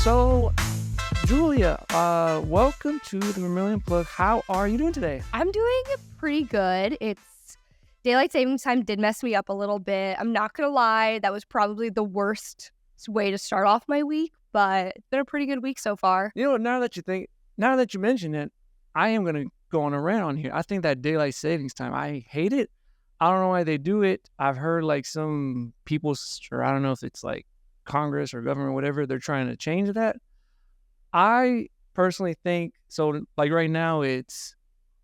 So, Julia, welcome to the Vermilion Plug. How are you doing today? I'm doing pretty good. Daylight savings time did mess me up a little bit. I'm not going to lie. That was probably the worst way to start off my week, but it's been a pretty good week so far. You know, now that you mention it, I am going to go on a rant on here. I think that daylight savings time, I hate it. I don't know why they do it. I've heard like some people, or I don't know if it's like Congress or government or whatever, they're trying to change that. I personally think, so like right now it's,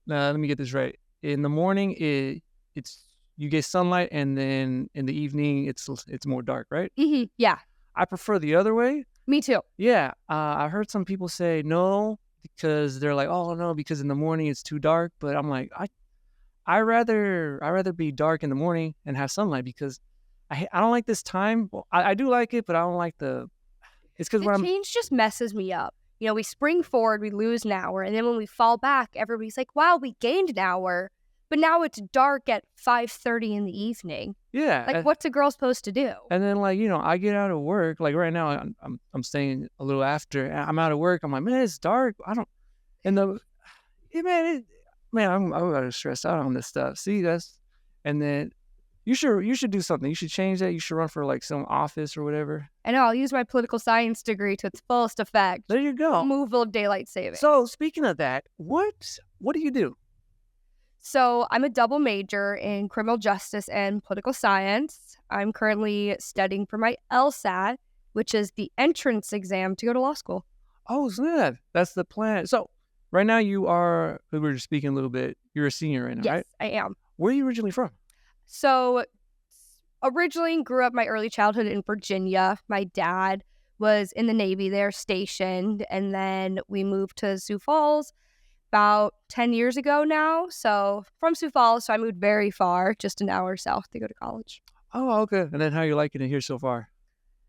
let me get this right. In the morning, it's you get sunlight, and then in the evening, it's more dark, right? Mm-hmm. Yeah. I prefer the other way. Me too. Yeah. I heard some people say no, because they're like, oh no, because in the morning it's too dark. But I'm like, I rather be dark in the morning and have sunlight, because I don't like this time. Well, I do like it, but I don't like it's because the change just messes me up. You know, we spring forward, we lose an hour, and then when we fall back, everybody's like, wow, we gained an hour, but now it's dark at 5:30 in the evening. Yeah. Like, what's a girl supposed to do? And then, like, you know, I get out of work. Like right now, I'm staying a little after. I'm out of work. I'm like, man, it's dark. I'm stressed out on this stuff. See, and then you should do something. You should change that. You should run for like some office or whatever. I know, I'll use my political science degree to its fullest effect. There you go. Removal of daylight savings. So speaking of that, what do you do? So I'm a double major in criminal justice and political science. I'm currently studying for my LSAT, which is the entrance exam to go to law school. Oh, snap. That's the plan. So right now we were just speaking a little bit. You're a senior right now, yes, right? I am. Where are you originally from? So originally grew up my early childhood in Virginia. My dad was in the Navy there, stationed, and then we moved to Sioux Falls about 10 years ago now. So from Sioux Falls, so I moved very far, just an hour south to go to college. Oh, okay. And then how are you liking it here so far?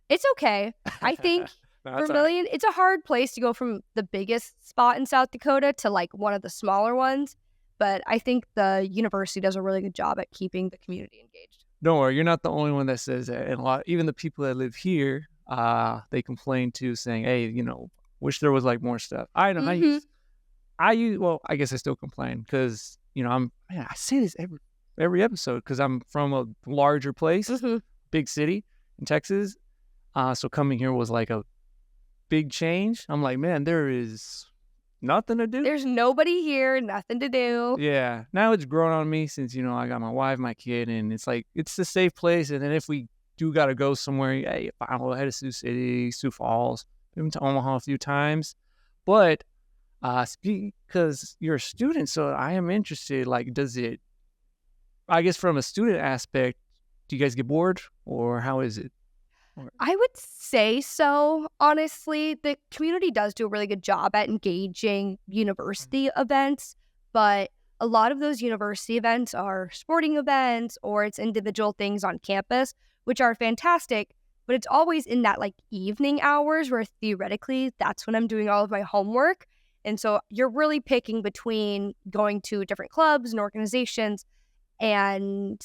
It's okay. I think Vermilion, right. It's a hard place to go from the biggest spot in South Dakota to like one of the smaller ones. But I think the university does a really good job at keeping the community engaged. Don't worry, you're not the only one that says that. And even the people that live here, they complain too, saying, hey, you know, wish there was like more stuff. I know. Mm-hmm. Well, I guess I still complain because, you know, I say this every episode because I'm from a larger place, Mm-hmm. big city in Texas. So coming here was like a big change. I'm like, man, there is nothing to do. There's nobody here, nothing to do. Yeah. Now it's grown on me since, you know, I got my wife, my kid, and it's like, it's a safe place. And then if we do got to go somewhere, hey, I'll head to Sioux City, Sioux Falls, been to Omaha a few times. But because you're a student, so I am interested, like, I guess from a student aspect, do you guys get bored or how is it? I would say so, honestly. The community does do a really good job at engaging university events, but a lot of those university events are sporting events or it's individual things on campus, which are fantastic, but it's always in that like evening hours where theoretically that's when I'm doing all of my homework. And so you're really picking between going to different clubs and organizations and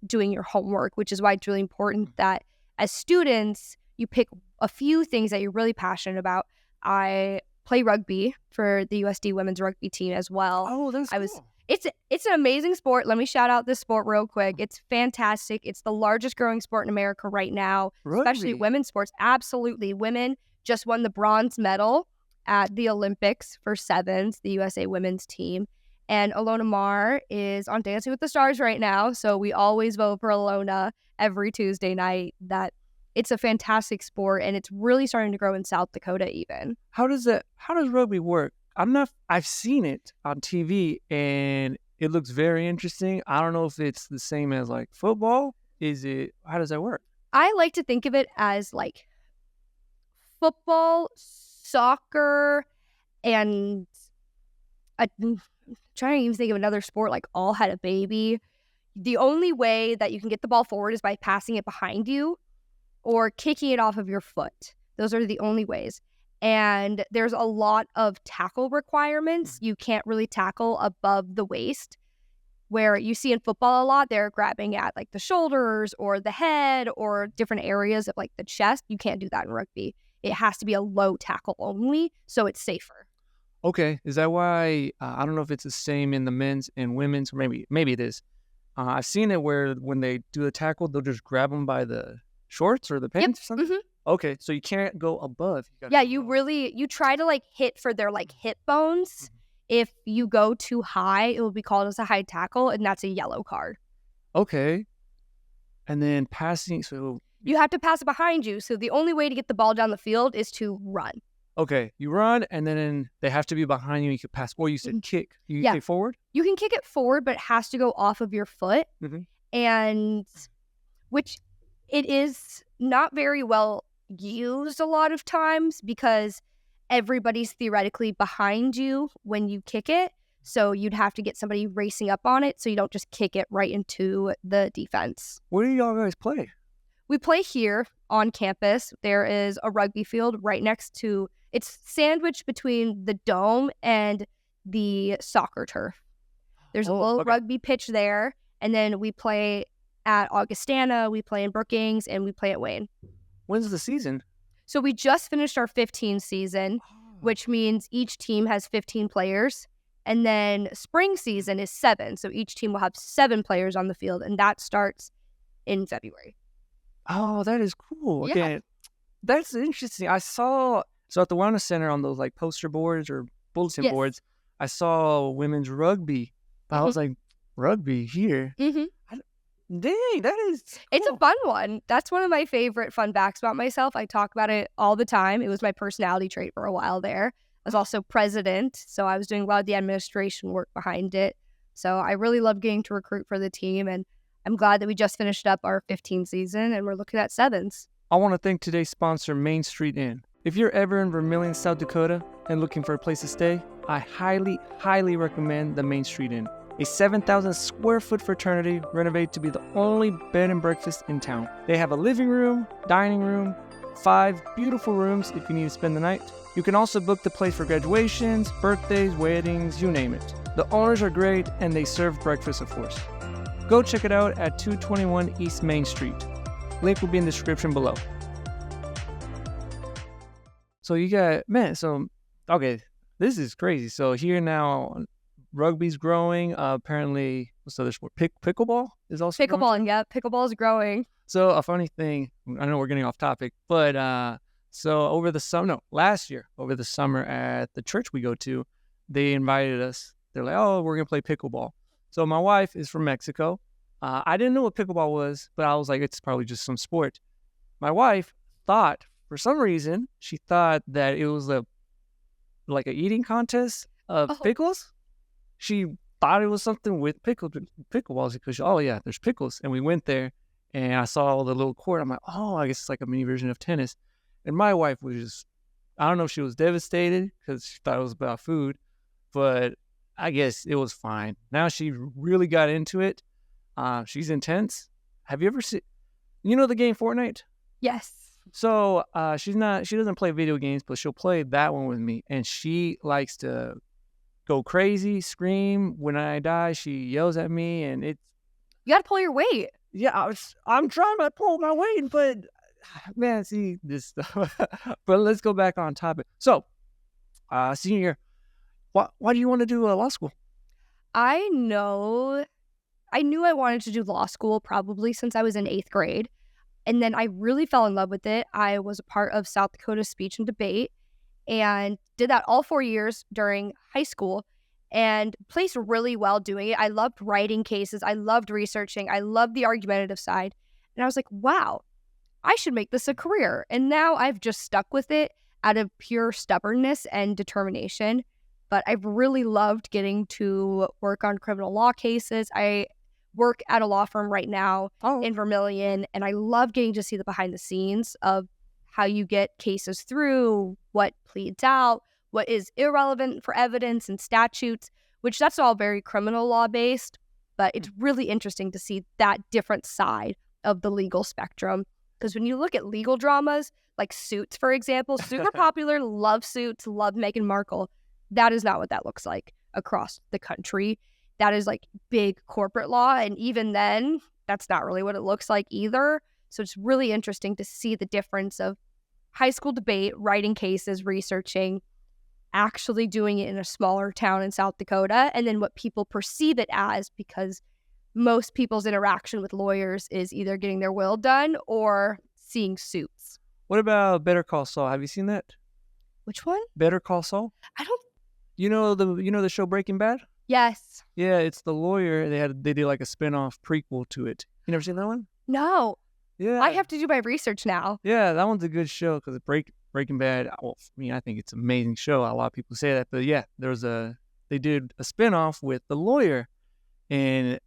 doing your homework, which is why it's really important that as students, you pick a few things that you're really passionate about. I play rugby for the USD women's rugby team as well. Oh, that's cool. It's an amazing sport. Let me shout out this sport real quick. It's fantastic. It's the largest growing sport in America right now, Rugby. Especially women's sports. Absolutely. Women just won the bronze medal at the Olympics for sevens, the USA women's team. And Alona Marr is on Dancing with the Stars right now. So we always vote for Alona every Tuesday night. That it's a fantastic sport and it's really starting to grow in South Dakota even. How does rugby work? I've seen it on TV and it looks very interesting. I don't know if it's the same as like football. How does that work? I like to think of it as like football, soccer, and I'm trying to even think of another sport like all had a baby. The only way that you can get the ball forward is by passing it behind you or kicking it off of your foot. Those are the only ways. And there's a lot of tackle requirements. You can't really tackle above the waist, where you see in football a lot, they're grabbing at like the shoulders or the head or different areas of like the chest. You can't do that in rugby. it has to be a low tackle only, so it's safer. Okay. Is that why? I don't know if it's the same in the men's and women's, or maybe it is. I've seen it where when they do the tackle, they'll just grab them by the shorts or the pants or something. Okay, so you can't go above. You try to like hit for their like hip bones. If you go too high, it will be called as a high tackle, and that's a yellow card. Okay. And then passing, so you have to pass it behind you. So the only way to get the ball down the field is to run. Okay, you run, and then they have to be behind you. You can pass. Or you said kick. You kick forward? You can kick it forward, but it has to go off of your foot. And which it is not very well used a lot of times because everybody's theoretically behind you when you kick it. So you'd have to get somebody racing up on it so you don't just kick it right into the defense. Where do y'all guys play? We play here on campus. There is a rugby field right next to, it's sandwiched between the dome and the soccer turf. There's a little rugby pitch there. And then we play at Augustana, we play in Brookings, and we play at Wayne. When's the season? So we just finished our 15 season, which means each team has 15 players. And then spring season is 7. So each team will have 7 players on the field, and that starts in February. Oh, that is cool. Yeah. Okay. That's interesting. I saw, so at the Wellness Center on those like poster boards or bulletin boards, I saw women's rugby. But I was like, rugby here? Dang, that is cool. It's a fun one. That's one of my favorite fun facts about myself. I talk about it all the time. It was my personality trait for a while there. I was also president, so I was doing a lot of the administration work behind it. So I really love getting to recruit for the team, and I'm glad that we just finished up our 15th season, and we're looking at 7s. I want to thank today's sponsor, Main Street Inn. If you're ever in Vermillion, South Dakota, and looking for a place to stay, I highly, highly recommend the Main Street Inn. A 7,000 square foot fraternity renovated to be the only bed and breakfast in town. They have a living room, dining room, 5 beautiful rooms if you need to spend the night. You can also book the place for graduations, birthdays, weddings, you name it. The owners are great, and they serve breakfast, of course. Go check it out at 221 East Main Street. Link will be in the description below. So you got, okay, this is crazy. So here now, rugby's growing. Apparently, so there's pickleball is also growing? Pickleball is growing. So a funny thing, I know we're getting off topic, but so last year, over the summer at the church we go to, they invited us. They're like, oh, we're going to play pickleball. So my wife is from Mexico. I didn't know what pickleball was, but I was like, it's probably just some sport. My wife thought, for some reason, she thought that it was like an eating contest of pickles. She thought it was something with pickleballs because, there's pickles. And we went there, and I saw the little court. I'm like, I guess it's like a mini version of tennis. And my wife was just, I don't know if she was devastated because she thought it was about food, but I guess it was fine. Now she really got into it. She's intense. Have you ever seen, the game Fortnite? Yes. So she doesn't play video games, but she'll play that one with me. And she likes to go crazy, scream. When I die, she yells at me, and it's... You got to pull your weight. Yeah, I'm trying to pull my weight, but man, see this stuff. But let's go back on topic. So, senior year, why do you want to do law school? I knew I wanted to do law school probably since I was in 8th grade. And then I really fell in love with it. I was a part of South Dakota Speech and Debate and did that all 4 years during high school and placed really well doing it. I loved writing cases. I loved researching. I loved the argumentative side. And I was like, wow, I should make this a career. And now I've just stuck with it out of pure stubbornness and determination. But I've really loved getting to work on criminal law cases. I work at a law firm right now in Vermillion, and I love getting to see the behind the scenes of how you get cases through, what pleads out, what is irrelevant for evidence and statutes, which that's all very criminal law based, but it's really interesting to see that different side of the legal spectrum. Because when you look at legal dramas, like Suits, for example, super popular, love Suits, love Meghan Markle. That is not what that looks like across the country. That is like big corporate law. And even then, that's not really what it looks like either. So it's really interesting to see the difference of high school debate, writing cases, researching, actually doing it in a smaller town in South Dakota, and then what people perceive it as, because most people's interaction with lawyers is either getting their will done or seeing suits. What about Better Call Saul? Have you seen that? Which one? Better Call Saul? I don't. You know the show Breaking Bad? Yes. Yeah, it's the lawyer. They did like a spin-off prequel to it. You never seen that one? No. Yeah. I have to do my research now. Yeah, that one's a good show because Breaking Bad. Well, I mean, I think it's an amazing show. A lot of people say that, but yeah, they did a spin-off with the lawyer, and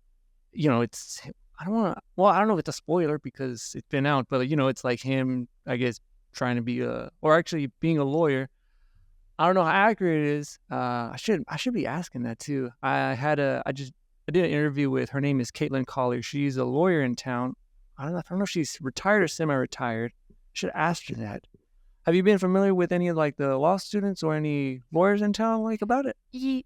it's I don't know if it's a spoiler because it's been out, but it's like him, I guess, trying to be or actually being a lawyer. I don't know how accurate it is. I should be asking that too. I did an interview with, her name is Caitlin Collier. She's a lawyer in town. I don't know if she's retired or semi-retired. I should ask her that. Have you been familiar with any of like the law students or any lawyers in town like about it?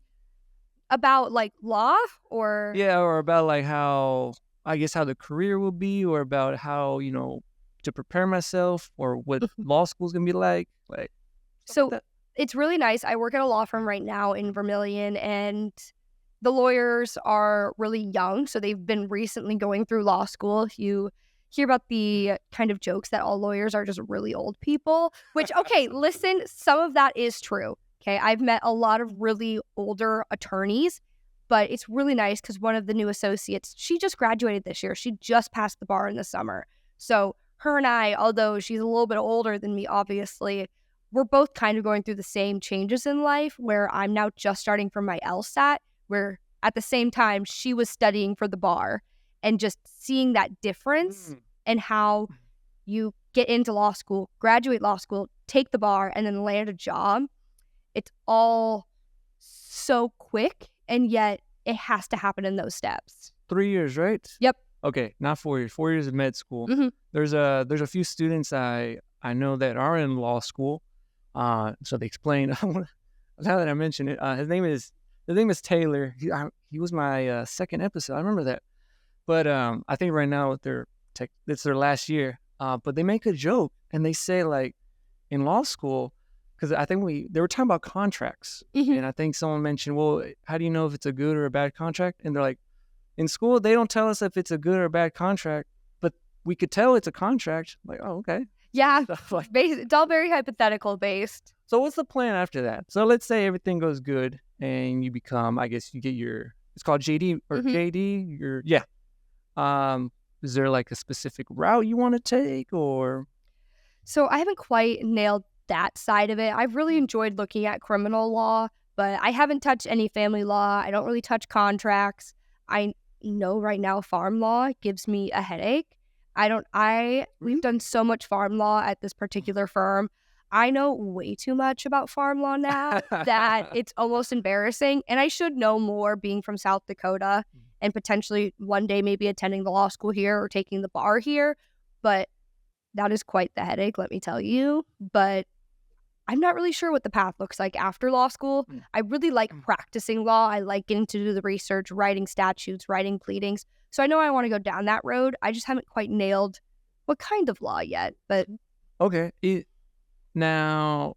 About like law or? Yeah, or about like how the career will be, or about how, to prepare myself, or what law school's going to be like. So like it's really nice. I work at a law firm right now in Vermilion, and the lawyers are really young. So they've been recently going through law school. You hear about the kind of jokes that all lawyers are just really old people, which, okay, listen, some of that is true. Okay, I've met a lot of really older attorneys, but it's really nice because one of the new associates, she just graduated this year. She just passed the bar in the summer. So her and I, although she's a little bit older than me, obviously, we're both kind of going through the same changes in life, where I'm now just starting for my LSAT, where at the same time she was studying for the bar, and just seeing that difference and how you get into law school, graduate law school, take the bar, and then land a job. It's all so quick, and yet it has to happen in those steps. 3 years, right? Yep. Okay, not 4 years. 4 years of med school. Mm-hmm. There's a few students I know that are in law school. So they explain. Now that I mention it, his name is Taylor. He was my second episode. I remember that. But I think right now it's their last year. But they make a joke, and they say, like, in law school, because I think they were talking about contracts, and I think someone mentioned, well, how do you know if it's a good or a bad contract? And they're like, in school they don't tell us if it's a good or a bad contract, but we could tell it's a contract. Like, oh, okay. Yeah, like, it's all very hypothetical based. So what's the plan after that? So let's say everything goes good and you become, I guess you get it's called JD or JD. Is there like a specific route you want to take, or? So I haven't quite nailed that side of it. I've really enjoyed looking at criminal law, but I haven't touched any family law. I don't really touch contracts. I know right now farm law gives me a headache. We've done so much farm law at this particular firm. I know way too much about farm law now that it's almost embarrassing. And I should know more, being from South Dakota and potentially one day maybe attending the law school here or taking the bar here. But that is quite the headache, let me tell you. But I'm not really sure what the path looks like after law school. I really like practicing law. I like getting to do the research, writing statutes, writing pleadings. So I know I want to go down that road. I just haven't quite nailed what kind of law yet. But okay. Now,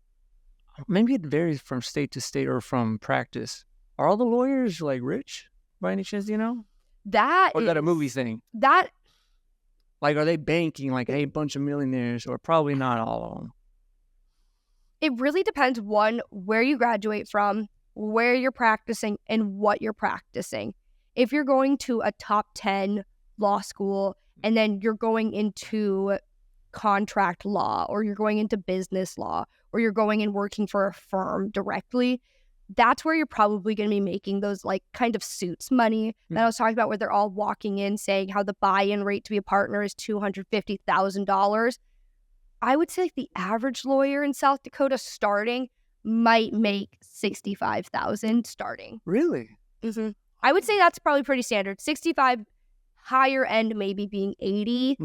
maybe it varies from state to state or from practice. Are all the lawyers like rich by any chance, do you know? Or is that a movie thing? Like, are they banking like a bunch of millionaires, or probably not all of them? It really depends, one, where you graduate from, where you're practicing, and what you're practicing. If you're going to a top 10 law school and then you're going into contract law, or you're going into business law, or you're going and working for a firm directly, that's where you're probably going to be making those like kind of suits money that I was talking about, where they're all walking in saying how the buy-in rate to be a partner is $250,000. I would say like the average lawyer in South Dakota starting might make $65,000 starting. Really? Mm-hmm. I would say that's probably pretty standard. 65, higher end maybe being 80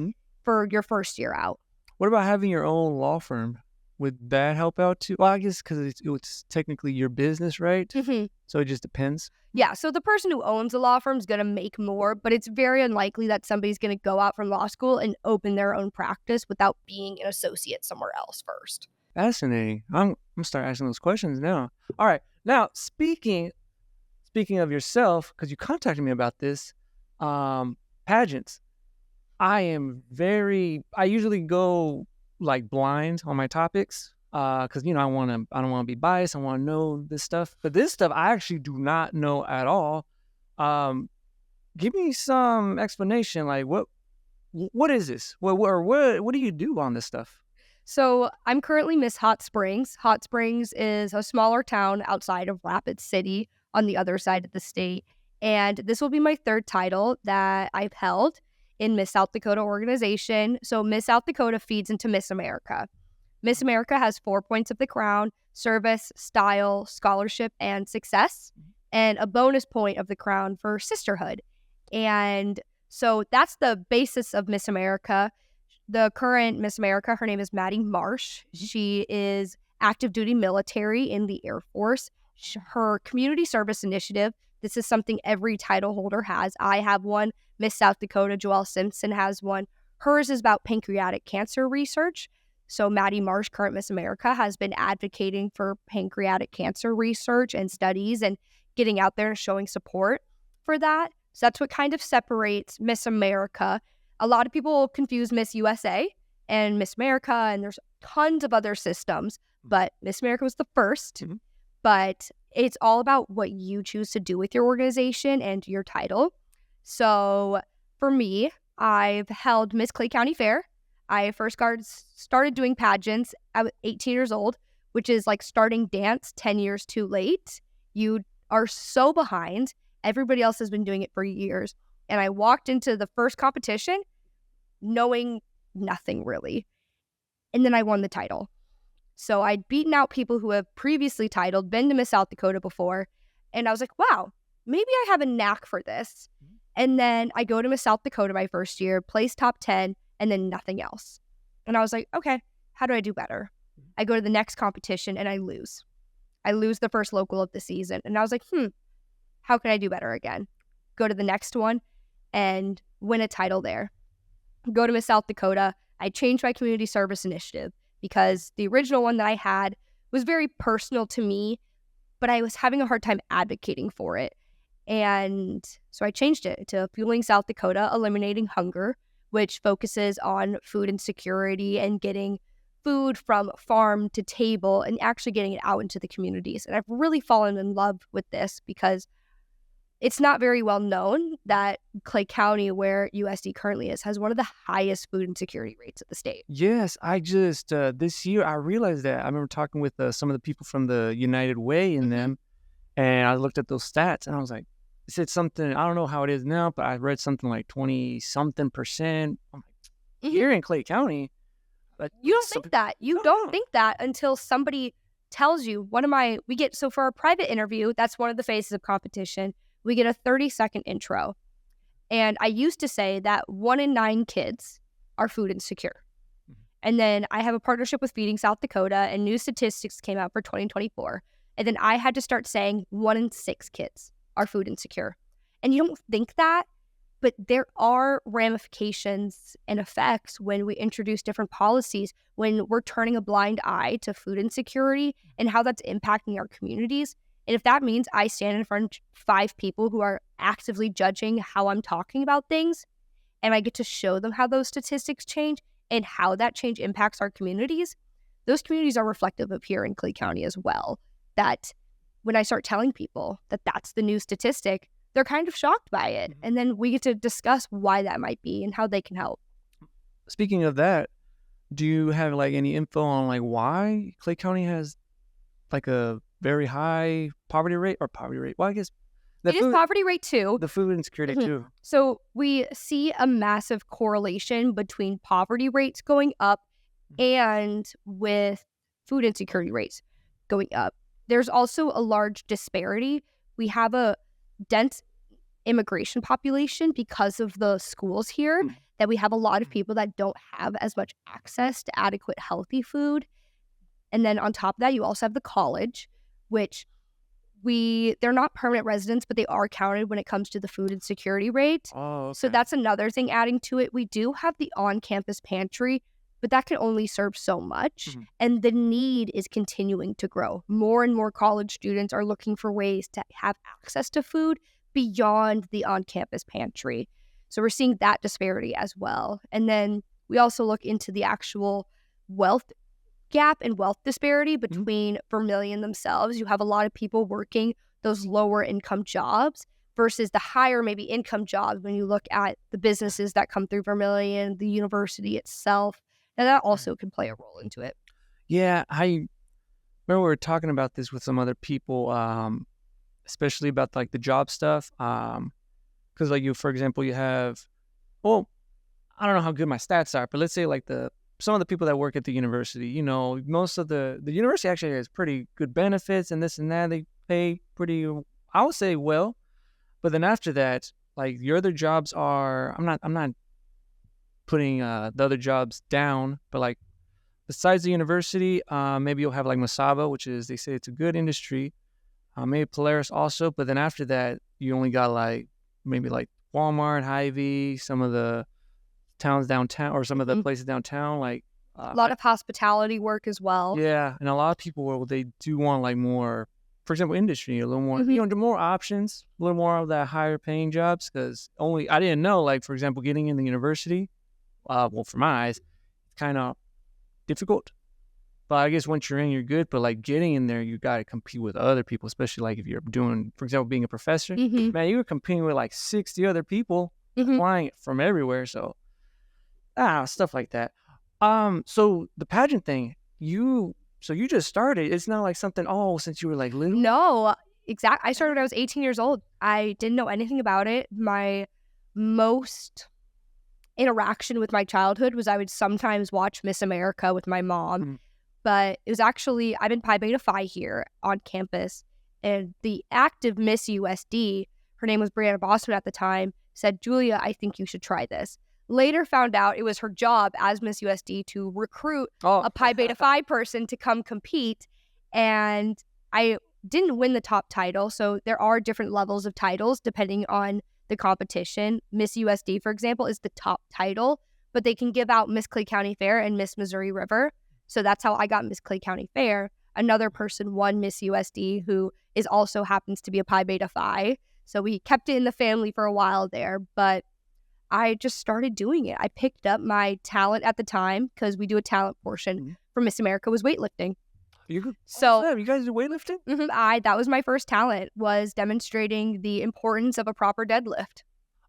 for your first year out. What about having your own law firm? would that help out too? Well, I guess because it's technically your business, right? So it just depends. Yeah, so the person who owns a law firm is going to make more, but it's very unlikely that somebody's going to go out from law school and open their own practice without being an associate somewhere else first. Fascinating. I'm gonna start asking those questions now. All right. Now, speaking of yourself, because you contacted me about this, pageants. I usually go like blind on my topics, because I don't want to be biased. I want to know this stuff, but this stuff I actually do not know at all. Give me some explanation. Like what is this? What do you do on this stuff? So I'm currently Miss Hot Springs. Hot Springs is a smaller town outside of Rapid City on the other side of the state. And this will be my third title that I've held in Miss South Dakota organization. So Miss South Dakota feeds into Miss America. Miss America has 4 points of the crown: service, style, scholarship, and success, and a bonus point of the crown for sisterhood. And so that's the basis of Miss America. The current Miss America, her name is Maddie Marsh. She is active duty military in the Air Force. Her community service initiative, this is something every title holder has. I have one. Miss South Dakota, Joelle Simpson, has one. Hers is about pancreatic cancer research. So Maddie Marsh, current Miss America, has been advocating for pancreatic cancer research and studies and getting out there and showing support for that. So that's what kind of separates Miss America. A lot of people confuse Miss USA and Miss America, and there's tons of other systems, but Miss America was the first. But it's all about what you choose to do with your organization and your title. So for me, I've held Miss Clay County Fair. I first started doing pageants at 18 years old, which is like starting dance 10 years too late. You are so behind. Everybody else has been doing it for years. And I walked into the first competition knowing nothing really. And then I won the title. So I'd beaten out people who have previously titled, been to Miss South Dakota before. And I was like, wow, maybe I have a knack for this. And then I go to Miss South Dakota my first year, place top 10, and then nothing else. And I was like, okay, how do I do better? I go to the next competition and I lose. I lose the first local of the season. And I was like, how can I do better again? Go to the next one and win a title there. Go to Miss South Dakota. I changed my community service initiative because the original one that I had was very personal to me, but I was having a hard time advocating for it. And so I changed it to Fueling South Dakota, Eliminating Hunger, which focuses on food insecurity and getting food from farm to table and actually getting it out into the communities. And I've really fallen in love with this because it's not very well known that Clay County, where USD currently is, has one of the highest food insecurity rates of the state. Yes, I just, this year, I realized that. I remember talking with some of the people from the United Way in them, and I looked at those stats, and I was like, it said something, I don't know how it is now, but I read something like 20-something%. I'm like, here in Clay County. You don't think that. You don't think that until somebody tells you. So for our private interview, that's one of the phases of competition. We get a 30-second intro. And I used to say that 1 in 9 kids are food insecure. And then I have a partnership with Feeding South Dakota, and new statistics came out for 2024. And then I had to start saying 1 in 6 kids are food insecure. And you don't think that, but there are ramifications and effects when we introduce different policies, when we're turning a blind eye to food insecurity and how that's impacting our communities. And if that means I stand in front of 5 people who are actively judging how I'm talking about things, and I get to show them how those statistics change and how that change impacts our communities, those communities are reflective of here in Clay County as well. That when I start telling people that that's the new statistic, they're kind of shocked by it. And then we get to discuss why that might be and how they can help. Speaking of that, do you have like any info on like why Clay County has like a very high poverty rate? Well, I guess it is poverty rate too. The food insecurity too. So we see a massive correlation between poverty rates going up and with food insecurity rates going up. There's also a large disparity. We have a dense immigration population because of the schools here, that we have a lot of people that don't have as much access to adequate healthy food. And then on top of that, you also have the college, which they're not permanent residents, but they are counted when it comes to the food insecurity rate. Oh, So okay. that's another thing adding to it. We do have the on-campus pantry, but that can only serve so much. Mhm. And the need is continuing to grow. More and more college students are looking for ways to have access to food beyond the on-campus pantry. So we're seeing that disparity as well. And then we also look into the actual wealth gap and wealth disparity between Vermilion themselves. You have a lot of people working those lower income jobs versus the higher maybe income jobs when you look at the businesses that come through Vermilion, the university itself. And that also can play a role into it. Yeah, I remember we were talking about this with some other people, especially about like the job stuff. Because like for example, you have, well, I don't know how good my stats are, but let's say like some of the people that work at the university, most of the university actually has pretty good benefits and this and that. They pay pretty, I would say, well. But then after that, like your other jobs are, I'm not putting the other jobs down, but like besides the university, maybe you'll have like Masaba, which is, they say it's a good industry. Maybe Polaris also, but then after that, you only got like maybe like Walmart, Hy-Vee, some of the towns downtown, or some of the places downtown, like a lot of hospitality work as well. Yeah, and a lot of people, they do want like more, for example, industry, a little more, more options, a little more of that higher paying jobs. Because I didn't know, like for example, getting in the university, well, for my eyes, it's kind of difficult. But I guess once you're in, you're good. But like getting in there, you got to compete with other people, especially like if you're doing, for example, being a professor. Man, you were competing with like 60 other people applying from everywhere. So, stuff like that. So the pageant thing, you just started. It's not like something, since you were like little. No, exactly. I started when I was 18 years old. I didn't know anything about it. My most interaction with my childhood was I would sometimes watch Miss America with my mom. But it was actually, I'm in Pi Beta Phi here on campus, and the active Miss USD, her name was Brianna Bosman at the time, said, "Julia, I think you should try this." Later found out it was her job as Miss USD to recruit a Pi Beta Phi person to come compete, and I didn't win the top title, so there are different levels of titles depending on the competition. Miss USD, for example, is the top title, but they can give out Miss Clay County Fair and Miss Missouri River. So that's how I got Miss Clay County Fair. Another person won Miss USD, who also happens to be a Pi Beta Phi. So we kept it in the family for a while there, but I just started doing it. I picked up my talent at the time, because we do a talent portion for Miss America, was weightlifting. You guys do weightlifting? That was my first talent, was demonstrating the importance of a proper deadlift.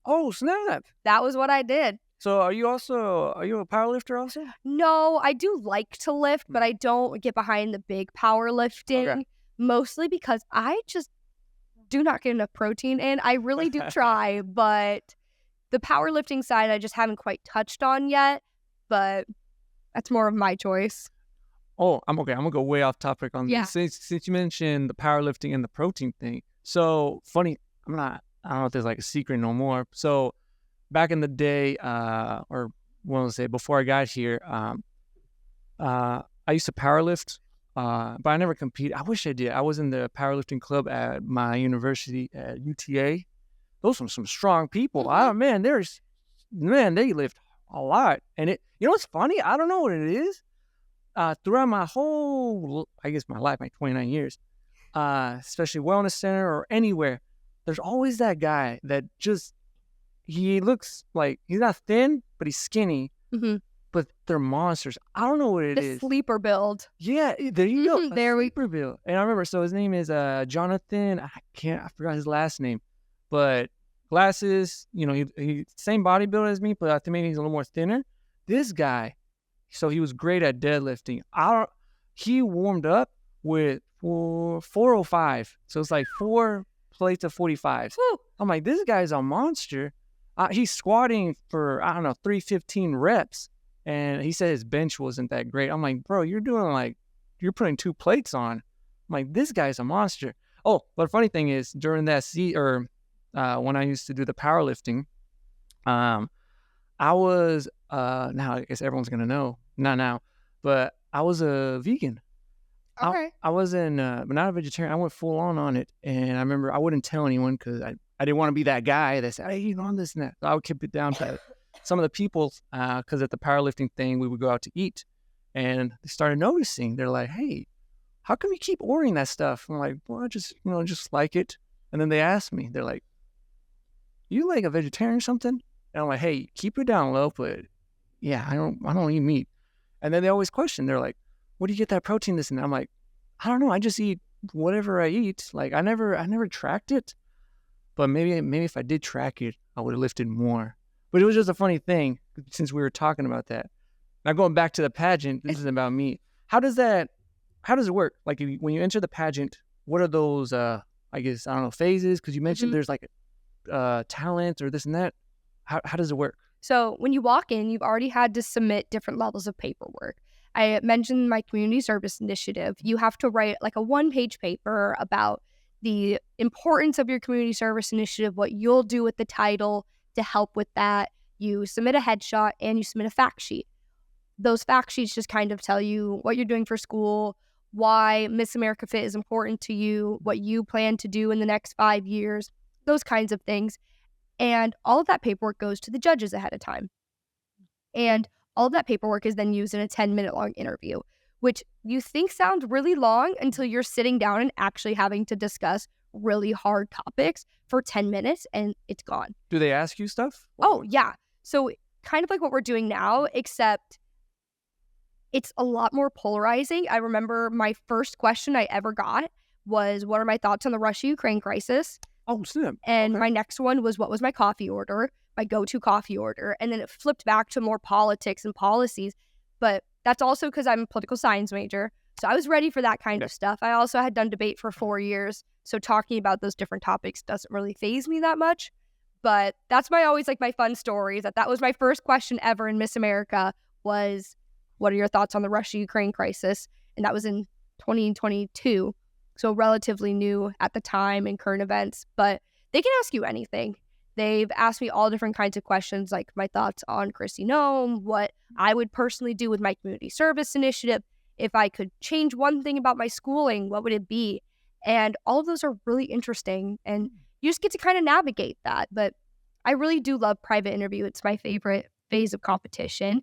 Oh, snap. That was what I did. So are you a powerlifter also? No, I do like to lift, but I don't get behind the big powerlifting, mostly because I just do not get enough protein in. I really do try, but the powerlifting side I just haven't quite touched on yet, but that's more of my choice. Oh, I'm gonna go way off topic on this. Since you mentioned the powerlifting and the protein thing. So funny, I don't know if there's like a secret no more. So back in the day, or what was it, before I got here, I used to powerlift, but I never competed. I wish I did. I was in the powerlifting club at my university at UTA. Those are some strong people. They lift a lot. And what's funny? I don't know what it is. Throughout my whole, I guess my life, my 29 years, especially wellness center or anywhere, there's always that guy that just, he looks like he's not thin, but he's skinny. But they're monsters. I don't know what it is. The sleeper build. Yeah, there you go. Sleeper build. And I remember, so his name is Jonathan. I forgot his last name, but glasses. He same body build as me, but I think maybe he's a little more thinner. This guy, so he was great at deadlifting. He warmed up with 405, so it's like 4 plates of 45s. I'm like, this guy's a monster. He's squatting for, 315 reps. And he said his bench wasn't that great. I'm like, bro, you're putting 2 plates on. I'm like, this guy's a monster. Oh, but the funny thing is, during that when I used to do the powerlifting, I was, now I guess everyone's going to know, not now, but I was a vegan. Okay. I wasn't, but not a vegetarian. I went full on it, and I remember I wouldn't tell anyone because I didn't want to be that guy that said, "Hey, you know, on this and that." So I would keep it down to some of the people, because at the powerlifting thing, we would go out to eat, and they started noticing. They're like, "Hey, how come you keep ordering that stuff?" I'm like, "Well, I just, just like it." And then they asked me, they're like, "You like a vegetarian or something?" And I'm like, "Hey, keep it down low, but yeah, I don't eat meat." And then they always question. They're like, "Where do you get that protein?" This and that. I'm like, "I don't know. I just eat whatever I eat." Like I never tracked it, but maybe if I did track it, I would have lifted more. But it was just a funny thing since we were talking about that. Now going back to the pageant, this is about me. How does it work? Like when you enter the pageant, what are those? I guess I don't know, phases. Because you mentioned there's like talent or this and that. How does it work? So when you walk in, you've already had to submit different levels of paperwork. I mentioned my community service initiative. You have to write like a 1-page paper about the importance of your community service initiative, what you'll do with the title to help with that. You submit a headshot and you submit a fact sheet. Those fact sheets just kind of tell you what you're doing for school, why Miss America Fit is important to you, what you plan to do in the next 5 years, those kinds of things. And all of that paperwork goes to the judges ahead of time. And all of that paperwork is then used in a 10-minute long interview, which you think sounds really long until you're sitting down and actually having to discuss really hard topics for 10 minutes and it's gone. Do they ask you stuff? Oh, yeah. So kind of like what we're doing now, except it's a lot more polarizing. I remember my first question I ever got was, what are my thoughts on the Russia-Ukraine crisis? Oh, snap. And Okay. my next one was, what was my coffee order, my go-to coffee order? And then it flipped back to more politics and policies. But that's also because I'm a political science major. So I was ready for that kind of stuff. I also had done debate for 4 years. So talking about those different topics doesn't really faze me that much. But that's always like my fun stories. That was my first question ever in Miss America was, what are your thoughts on the Russia-Ukraine crisis? And that was in 2022. So relatively new at the time in current events, but they can ask you anything. They've asked me all different kinds of questions, like my thoughts on Chrissy Nome, what I would personally do with my community service initiative. If I could change one thing about my schooling, what would it be? And all of those are really interesting. And you just get to kind of navigate that. But I really do love private interview. It's my favorite phase of competition.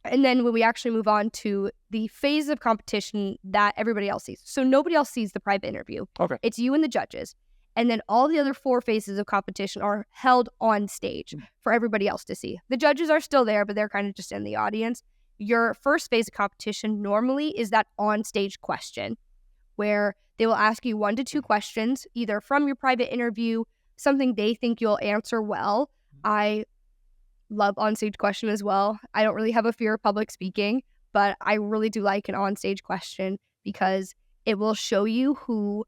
And then when we actually move on to the phase of competition that everybody else sees. So nobody else sees the private interview. Okay. It's you and the judges. And then all the other 4 phases of competition are held on stage for everybody else to see. The judges are still there, but they're kind of just in the audience. Your first phase of competition normally is that on-stage question where they will ask you 1 to 2 questions, either from your private interview, something they think you'll answer well. I love on-stage question as well. I don't really have a fear of public speaking, but I really do like an on-stage question because it will show you who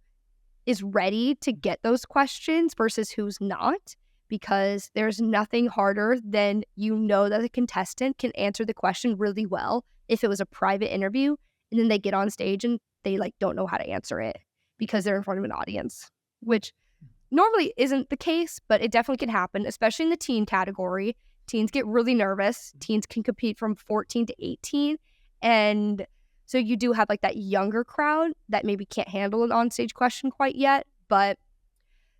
is ready to get those questions versus who's not, because there's nothing harder than that the contestant can answer the question really well if it was a private interview and then they get on stage and they don't know how to answer it because they're in front of an audience, which normally isn't the case, but it definitely can happen, especially in the teen category. Teens get really nervous. Teens can compete from 14 to 18. And so you do have that younger crowd that maybe can't handle an onstage question quite yet. But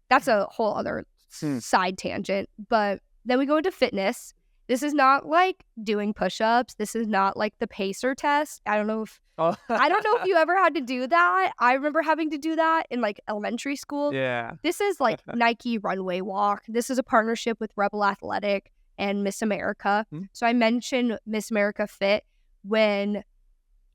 that's a whole other side tangent. But then we go into fitness. This is not like doing push-ups. This is not like the pacer test. I don't know if you ever had to do that. I remember having to do that in elementary school. Yeah. This is Nike runway walk. This is a partnership with Rebel Athletic and Miss America. So I mentioned Miss America Fit. When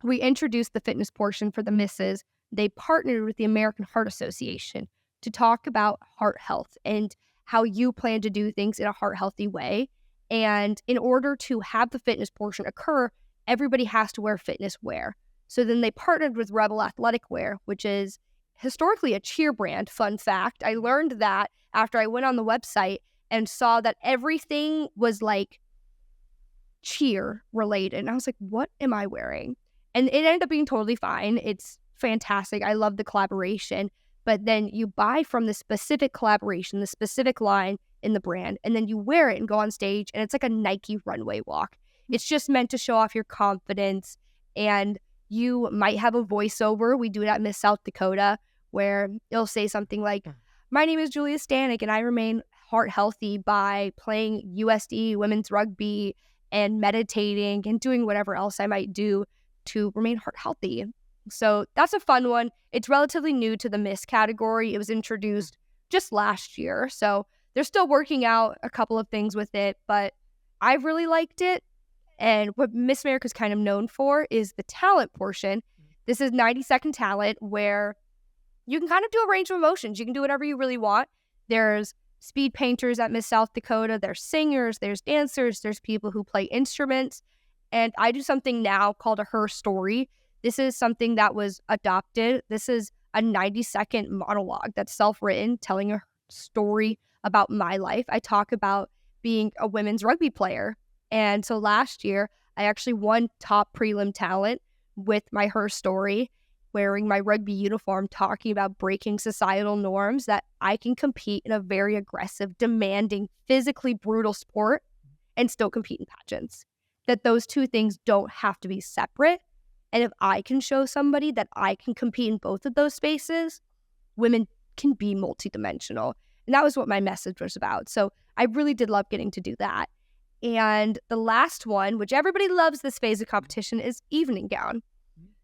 we introduced the fitness portion for the misses, they partnered with the American Heart Association to talk about heart health and how you plan to do things in a heart healthy way. And in order to have the fitness portion occur, everybody has to wear fitness wear. So then they partnered with Rebel Athletic Wear, which is historically a cheer brand. Fun fact. I learned that after I went on the website and saw that everything was cheer related. And I was like, what am I wearing? And it ended up being totally fine. It's fantastic. I love the collaboration. But then you buy from the specific collaboration, the specific line in the brand, and then you wear it and go on stage, and it's like a Nike runway walk. It's just meant to show off your confidence, and You might have a voiceover. We do it at Miss South Dakota, where it'll say something like, my name is Julia Stanek, and I remain heart healthy by playing USD women's rugby and meditating and doing whatever else I might do to remain heart healthy. So that's a fun one. It's relatively new to the Miss category. It was introduced just last year. So they're still working out a couple of things with it, but I really liked it. And what Miss America is kind of known for is the talent portion. This is 90-second talent where you can kind of do a range of emotions. You can do whatever you really want. There's speed painters at Miss South Dakota. There's singers. There's dancers. There's people who play instruments. And I do something now called a Her Story. This is something that was adopted. This is a 90-second monologue that's self-written, telling a story about my life. I talk about being a women's rugby player. And so last year, I actually won top prelim talent with my Her Story, wearing my rugby uniform, talking about breaking societal norms, that I can compete in a very aggressive, demanding, physically brutal sport and still compete in pageants. That those two things don't have to be separate. And if I can show somebody that I can compete in both of those spaces, women can be multidimensional. And that was what my message was about. So I really did love getting to do that. And the last one, which everybody loves this phase of competition, is evening gown.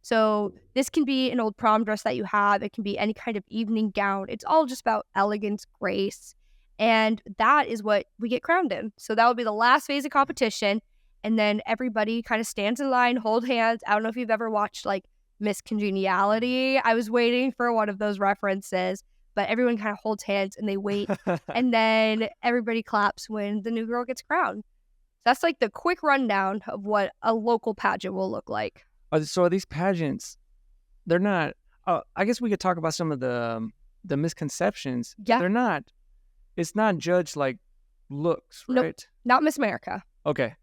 So this can be an old prom dress that you have. It can be any kind of evening gown. It's all just about elegance, grace. And that is what we get crowned in. So that would be the last phase of competition. And then everybody kind of stands in line, hold hands. I don't know if you've ever watched like Miss Congeniality. I was waiting for one of those references, but everyone kind of holds hands and they wait. And then everybody claps when the new girl gets crowned. So that's like the quick rundown of what a local pageant will look like. So are these pageants, they're not, I guess we could talk about some of the misconceptions. Yeah. They're not, it's not judged like looks, right? Nope, not Miss America. Okay.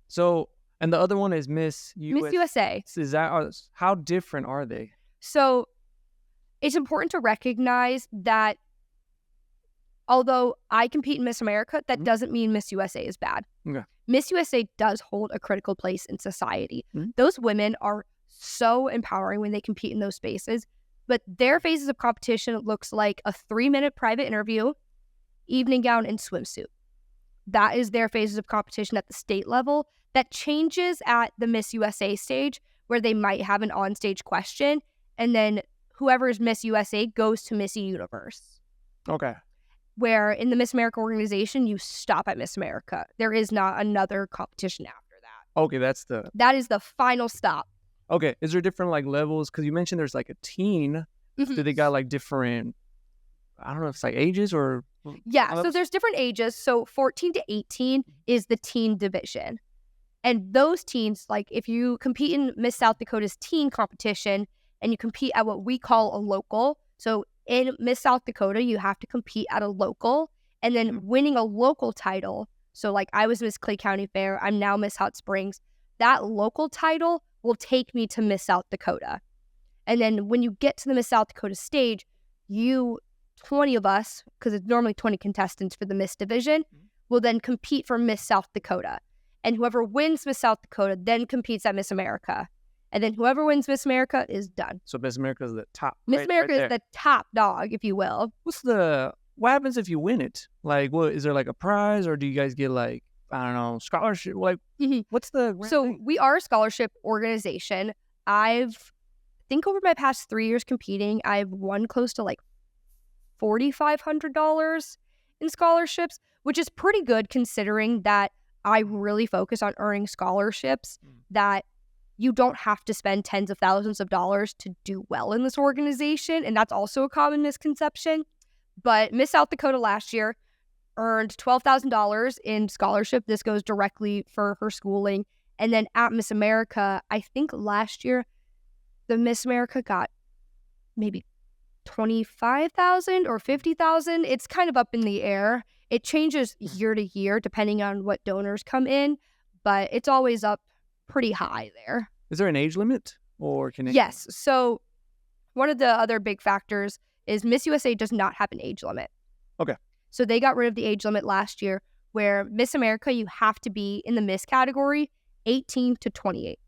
So, and the other one is Miss Miss USA. Is that, how different are they? So it's important to recognize that although I compete in Miss America, that doesn't mean Miss USA is bad. Okay. Miss USA does hold a critical place in society. Those women are so empowering when they compete in those spaces, but their phases of competition looks like a 3-minute private interview, evening gown, and swimsuit. That is their phases of competition at the state level. That changes at the Miss USA stage, where they might have an onstage question, and then whoever is Miss USA goes to Miss Universe. Okay. Where in the Miss America organization, you stop at Miss America. There is not another competition after that. Okay, that is the final stop. Okay, is there different like levels? Because you mentioned there's like a teen. Do they got like different, I don't know if it's like ages or... Yeah, levels? so there's different ages. So 14 to 18 is the teen division. And those teens, like if you compete in Miss South Dakota's teen competition and you compete at what we call a local, so in Miss South Dakota, you have to compete at a local, and then winning a local title. So like I was Miss Clay County Fair, I'm now Miss Hot Springs. That local title will take me to Miss South Dakota. And then when you get to the Miss South Dakota stage, 20 of us, because it's normally 20 contestants for the Miss division, will then compete for Miss South Dakota. And whoever wins Miss South Dakota then competes at Miss America. And then whoever wins Miss America is done. So Miss America is the top. Miss America is the top dog, if you will. What happens if you win it? Like, what is there like a prize, or do you guys get like, I don't know, scholarship? Like, what's the So we are a scholarship organization. I think over my past 3 years competing, I've won close to like $4,500 in scholarships, which is pretty good considering that I really focus on earning scholarships that you don't have to spend tens of thousands of dollars to do well in this organization. And that's also a common misconception. But Miss South Dakota last year earned $12,000 in scholarship. This goes directly for her schooling. And then at Miss America, I think last year, the Miss America got maybe $25,000 or $50,000. It's kind of up in the air. It changes year to year depending on what donors come in, but it's always up pretty high there. Is there an age limit, or can it? Yes. So one of the other big factors is Miss USA does not have an age limit. Okay. So they got rid of the age limit last year, where Miss America, you have to be in the Miss category 18 to 28.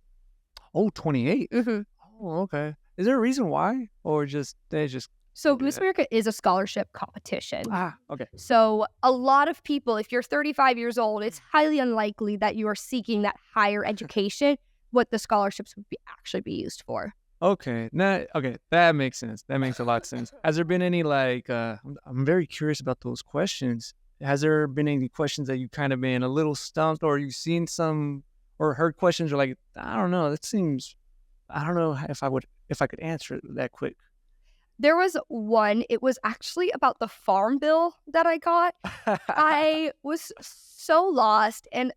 Oh, 28? Mm-hmm. Oh, Oh, okay. Is there a reason why, or just they just So do Miss that? America is a scholarship competition. Okay. So a lot of people, if you're 35 years old, it's highly unlikely that you are seeking that higher education, what the scholarships would actually be used for. Okay. Okay. That makes sense. That makes a lot of sense. Has there been any like? I'm very curious about those questions. Has there been any questions that you kind of been a little stumped, or you've seen some, or heard questions, or like, I don't know. That seems. I don't know if I could answer it that quick. There was one, it was actually about the farm bill that I got. I was so lost, and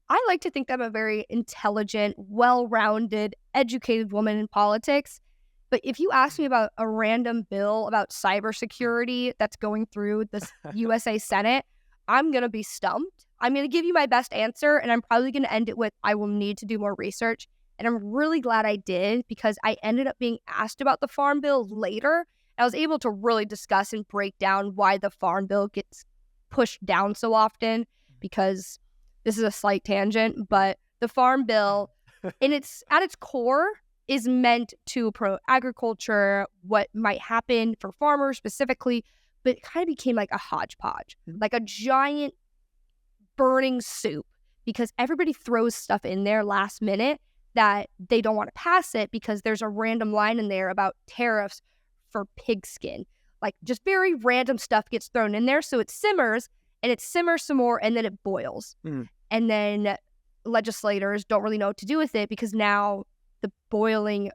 I like to think that I'm a very intelligent, well-rounded, educated woman in politics. But if you ask me about a random bill about cybersecurity that's going through the USA Senate, I'm going to be stumped. I'm going to give you my best answer, and I'm probably going to end it with, I will need to do more research. And I'm really glad I did, because I ended up being asked about the farm bill later. I was able to really discuss and break down why the farm bill gets pushed down so often, because this is a slight tangent, but the farm bill at its core is meant to promote agriculture, what might happen for farmers specifically, but it kind of became like a hodgepodge, like a giant burning soup, because everybody throws stuff in there last minute that they don't want to pass it because there's a random line in there about tariffs for pigskin. Like, just very random stuff gets thrown in there, so it simmers, and it simmers some more, and then it boils. And then legislators don't really know what to do with it, because now the boiling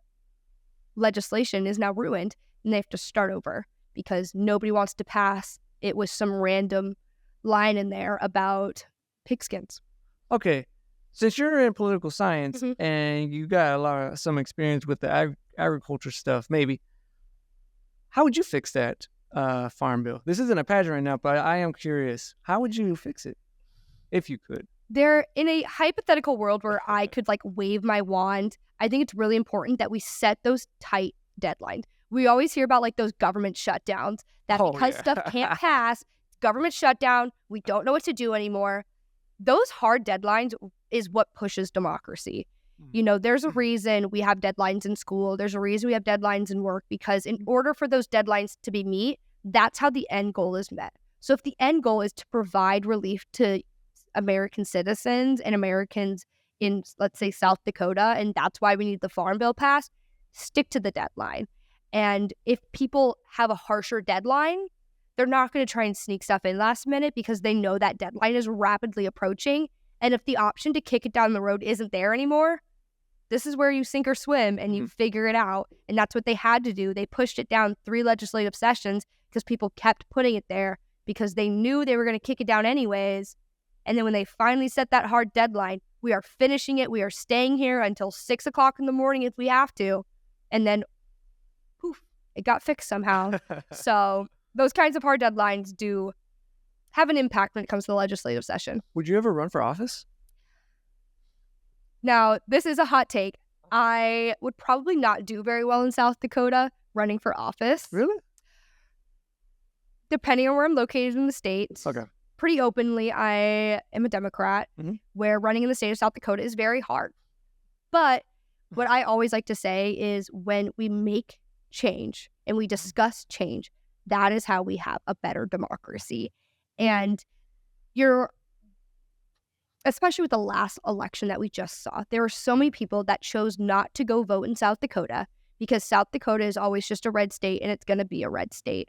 legislation is now ruined, and they have to start over because nobody wants to pass it with some random line in there about pigskins. Okay. Since you're in political science and you got some experience with the agriculture stuff, maybe, how would you fix that farm bill? This isn't a pageant right now, but I am curious. How would you fix it if you could? There, in a hypothetical world where I could like wave my wand, I think it's really important that we set those tight deadlines. We always hear about like those government shutdowns that because stuff can't pass, government shutdown, we don't know what to do anymore. Those hard deadlines is what pushes democracy. You know, there's a reason we have deadlines in school. There's a reason we have deadlines in work, because in order for those deadlines to be met, that's how the end goal is met. So if the end goal is to provide relief to American citizens and Americans in, let's say, South Dakota, and that's why we need the farm bill passed, stick to the deadline. And if people have a harsher deadline, they're not going to try and sneak stuff in last minute, because they know that deadline is rapidly approaching. And if the option to kick it down the road isn't there anymore, this is where you sink or swim and you figure it out. And that's what they had to do. They pushed it down 3 legislative sessions because people kept putting it there because they knew they were going to kick it down anyways. And then when they finally set that hard deadline, we are finishing it. We are staying here until 6 o'clock in the morning if we have to. And then, poof, it got fixed somehow. So those kinds of hard deadlines do have an impact when it comes to the legislative session. Would you ever run for office? Now, this is a hot take. I would probably not do very well in South Dakota running for office. Really? Depending on where I'm located in the state. Okay. Pretty openly, I am a Democrat, where running in the state of South Dakota is very hard. But what I always like to say is, when we make change and we discuss change, that is how we have a better democracy. And especially with the last election that we just saw, there were so many people that chose not to go vote in South Dakota, because South Dakota is always just a red state and it's going to be a red state.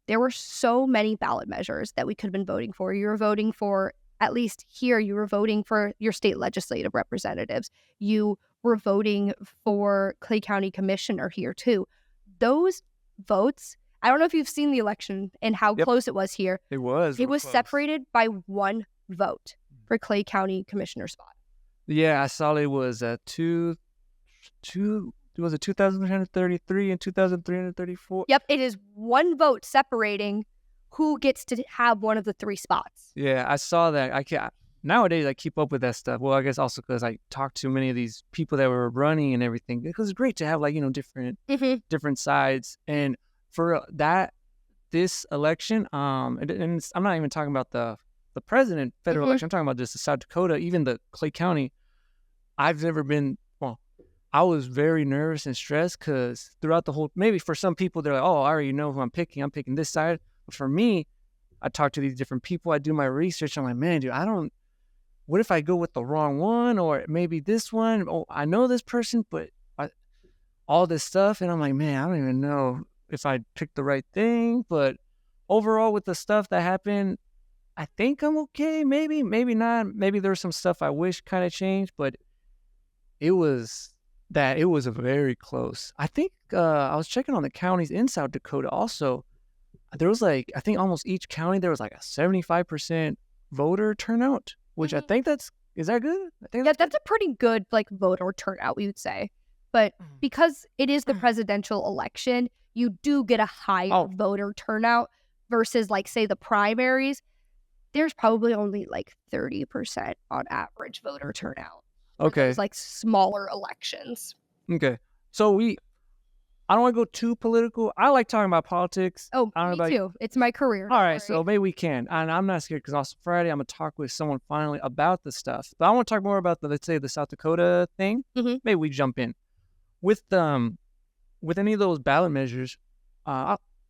There were so many ballot measures that we could have been voting for. You were voting for, at least here, you were voting for your state legislative representatives. You were voting for Clay County Commissioner here too. Those votes, I don't know if you've seen the election and how close it was here. It was close. Separated by 1 vote for Clay County Commissioner spot. Yeah, I saw it was was it 2,333 and 2,334? Yep, it is 1 vote separating who gets to have one of the 3 spots. Yeah, I saw that. Nowadays, I keep up with that stuff. Well, I guess also because I talked to many of these people that were running and everything. Because it's great to have, like, different sides. And for this election, and I'm not even talking about the president federal election. I'm talking about just the South Dakota, even the Clay County. I've never been, I was very nervous and stressed because throughout the whole, maybe for some people, they're like, oh, I already know who I'm picking. I'm picking this side. But for me, I talk to these different people. I do my research. I'm like, man, dude, what if I go with the wrong one or maybe this one? Oh, I know this person, but all this stuff. And I'm like, man, I don't even know if I picked the right thing. But overall, with the stuff that happened, I think I'm okay. Maybe not. Maybe there's some stuff I wish kind of changed, but it was very close. I think I was checking on the counties in South Dakota also. There was I think almost each county, there was a 75% voter turnout, which I think is that good? I think that's a pretty good voter turnout, we would say. But because it is the presidential election, you do get a higher voter turnout versus say the primaries. There's probably only 30% on average voter turnout. Okay. Those, smaller elections. Okay. So I don't want to go too political. I like talking about politics. Oh, me too. It's my career. All right, so maybe we can. And I'm not scared because also Friday I'm going to talk with someone finally about the stuff. But I want to talk more about let's say the South Dakota thing. Mm-hmm. Maybe we jump in. With any of those ballot measures,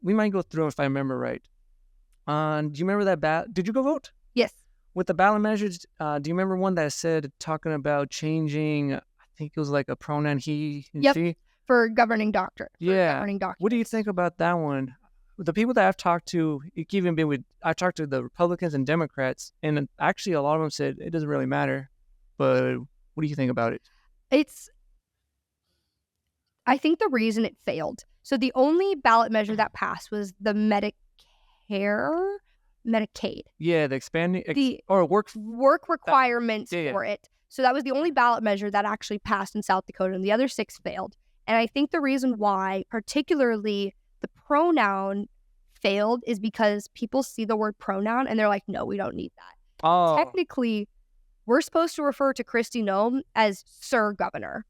we might go through if I remember right. Do you remember that did you go vote? Yes. With the ballot measures, do you remember one that said talking about changing, I think it was a pronoun he and she? For governing doctrine. Yeah. What do you think about that one? The people that I've talked to, I talked to the Republicans and Democrats, and actually a lot of them said it doesn't really matter. But what do you think about it? I think the reason it failed. So the only ballot measure that passed was the Medicaid. Yeah, the expanding work requirements for it. So that was the only ballot measure that actually passed in South Dakota, and the other 6 failed. And I think the reason why, particularly the pronoun failed, is because people see the word pronoun and they're like, no, we don't need that. Oh. Technically, we're supposed to refer to Kristi Noem as Sir Governor,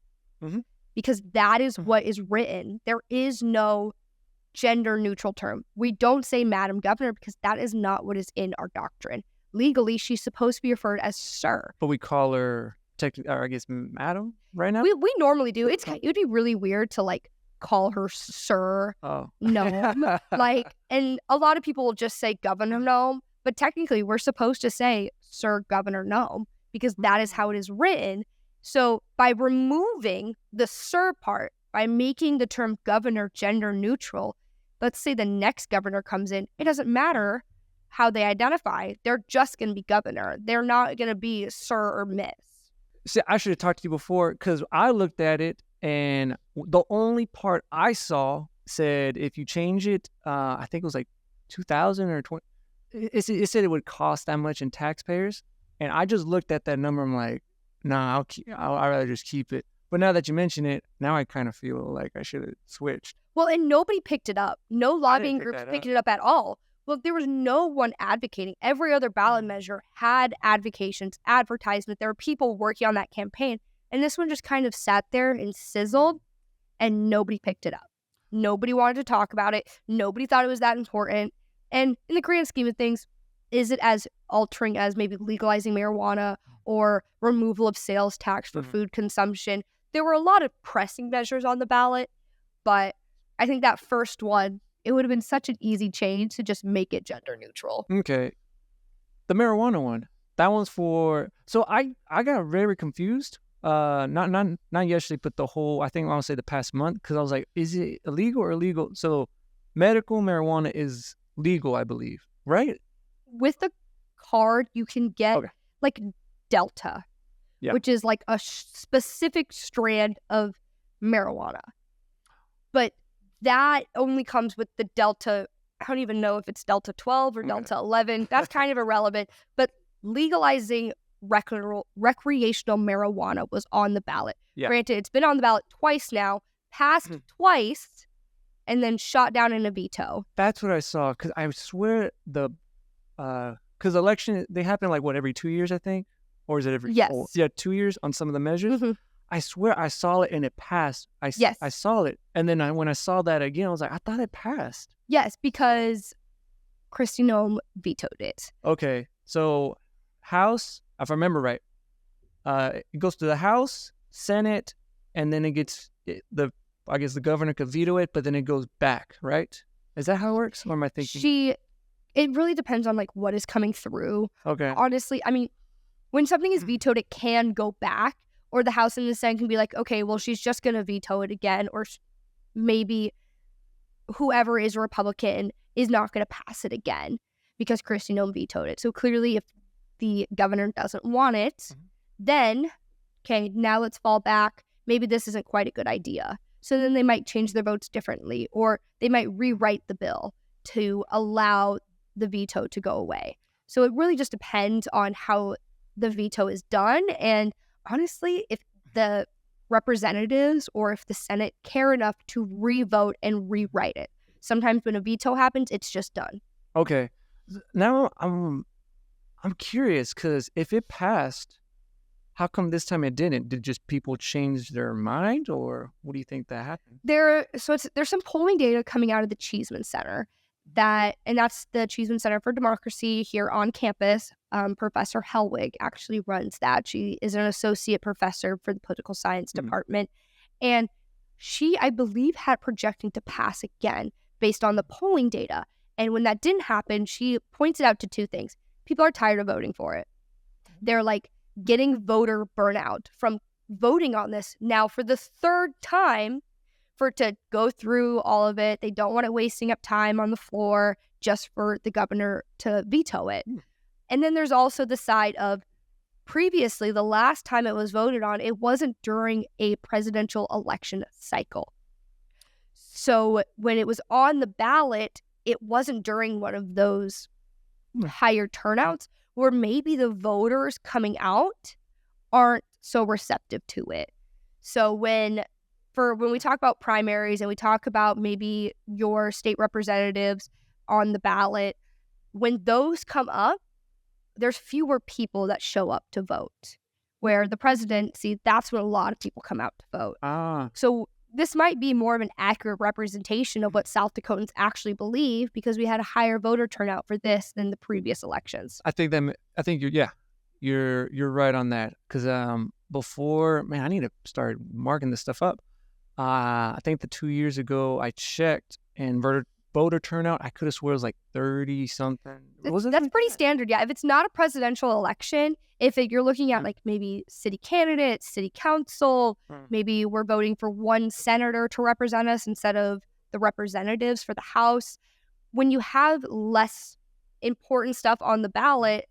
because that is what is written. There is no gender neutral term. We don't say Madam Governor because that is not what is in our doctrine. Legally, she's supposed to be referred as Sir. But we call her I guess Madam right now? We normally do. It would be really weird to call her Sir Noem. And a lot of people will just say Governor Noem, but technically we're supposed to say Sir Governor Noem because that is how it is written. So by removing the Sir part, by making the term governor gender neutral, let's say the next governor comes in, it doesn't matter how they identify. They're just going to be governor. They're not going to be Sir or Miss. See, I should have talked to you before because I looked at it and the only part I saw said if you change it, I think it was 2,000 or 20. It said it would cost that much in taxpayers, and I just looked at that number. I'm like, nah, I'd rather just keep it. But now that you mention it, now I kind of feel like I should have switched. Well, and nobody picked it up. No lobbying groups picked it up at all. Well, there was no one advocating. Every other ballot measure had advocations, advertisement. There were people working on that campaign. And this one just kind of sat there and sizzled, and nobody picked it up. Nobody wanted to talk about it. Nobody thought it was that important. And in the grand scheme of things, is it as altering as maybe legalizing marijuana or removal of sales tax for food consumption? There were a lot of pressing measures on the ballot, but I think that first one, it would have been such an easy change to just make it gender neutral. Okay. The marijuana one, that one's for, so I got very confused. Not yesterday, but the whole, I think I want to say the past month, because I was like, is it illegal or illegal? So medical marijuana is legal, I believe, right? With the card, you can get Delta, which is a specific strand of marijuana. But that only comes with the Delta. I don't even know if it's Delta 12 or Delta 11. That's kind of irrelevant. But legalizing recreational marijuana was on the ballot. Yeah. Granted, it's been on the ballot twice now, passed twice, and then shot down in a veto. That's what I saw, because I swear because election, they happen every 2 years, I think? Or is it every 4? Yeah, 2 years on some of the measures. I swear I saw it and it passed. I saw it. And then when I saw that again, I was like, I thought it passed. Yes, because Kristi Noem vetoed it. Okay, so House, if I remember right, it goes to the House, Senate, and then I guess the governor could veto it, but then it goes back, right? Is that how it works? Or am I thinking? It really depends on like what is coming through. Okay. Honestly, I mean, when something is vetoed, it can go back, or the House and the Senate can be like, okay, well, she's just going to veto it again, or maybe whoever is a Republican is not going to pass it again because Kristi Noem vetoed it. So clearly, if the governor doesn't want it, then, okay, now let's fall back. Maybe this isn't quite a good idea. So then they might change their votes differently, or they might rewrite the bill to allow the veto to go away. So it really just depends on how the veto is done. And honestly, if the representatives or if the Senate care enough to revote and rewrite it. Sometimes when a veto happens, it's just done. Okay. Now I'm curious, because if it passed, how come this time it didn't? Did just people change their mind, or what do you think that happened? There's some polling data coming out of the Cheeseman Center, and that's the Cheeseman Center for Democracy here on campus. Professor Hellwig actually runs that. She is an associate professor for the political science department. And she, I believe, had projecting to pass again based on the polling data. And when that didn't happen, she pointed out to two things. People are tired of voting for it. They're like getting voter burnout from voting on this now for the third time, for it to go through all of it. They don't want it wasting up time on the floor just for the governor to veto it. And then there's also the side of previously, the last time it was voted on, it wasn't during a presidential election cycle. So when it was on the ballot, it wasn't during one of those higher turnouts where maybe the voters coming out aren't so receptive to it. So when we talk about primaries and we talk about maybe your state representatives on the ballot, when those come up, there's fewer people that show up to vote. Where the presidency, that's when a lot of people come out to vote. So this might be more of an accurate representation of what South Dakotans actually believe, because we had a higher voter turnout for this than the previous elections. I think you're right on that, because before, man, I need to start marking this stuff up. I think the 2 years ago I checked, and voter turnout, I could have swore it was like 30 something. That's pretty standard. Yeah, if it's not a presidential election, you're looking at like maybe city candidates, city council, maybe we're voting for one senator to represent us instead of the representatives for the House. When you have less important stuff on the ballot,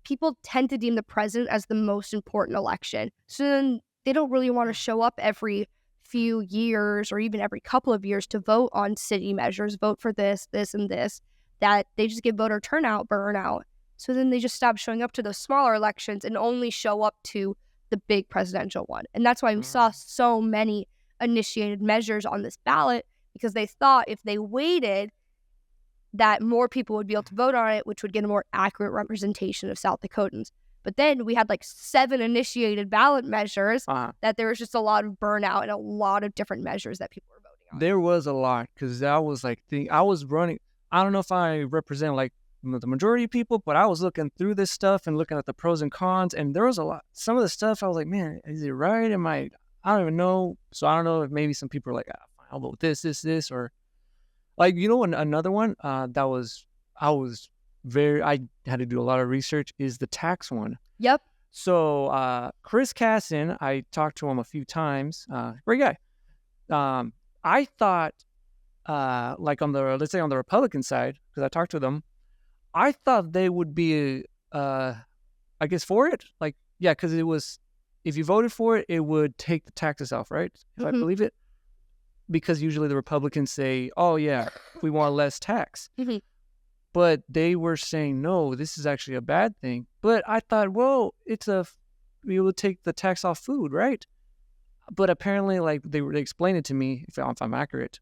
people tend to deem the president as the most important election. So then they don't really want to show up every few years or even every couple of years to vote on city measures, vote for this, and this, that they just get voter turnout burnout. So then they just stop showing up to those smaller elections and only show up to the big presidential one. And that's why we saw so many initiated measures on this ballot, because they thought if they waited, that more people would be able to vote on it, which would get a more accurate representation of South Dakotans. But then we had like 7 initiated ballot measures that there was just a lot of burnout and a lot of different measures that people were voting on. There was a lot, because I was like, I was running. I don't know if I represent like the majority of people, but I was looking through this stuff and looking at the pros and cons, and there was a lot. Some of the stuff I was like, man, is it right? I don't even know. So I don't know if maybe some people are like, I'll vote this, or like, another one I had to do a lot of research is the tax one. Yep. So Chris Casson, I talked to him a few times. Great guy. I thought, like let's say on the Republican side, because I talked to them, I thought they would be, I guess, for it. Like, yeah, because it was, if you voted for it, it would take the taxes off, right? If I believe it. Because usually the Republicans say, oh, yeah, we want less tax. But they were saying, no, this is actually a bad thing. But I thought, well, we would take the tax off food, right? But apparently, like, they explained it to me, if I'm accurate.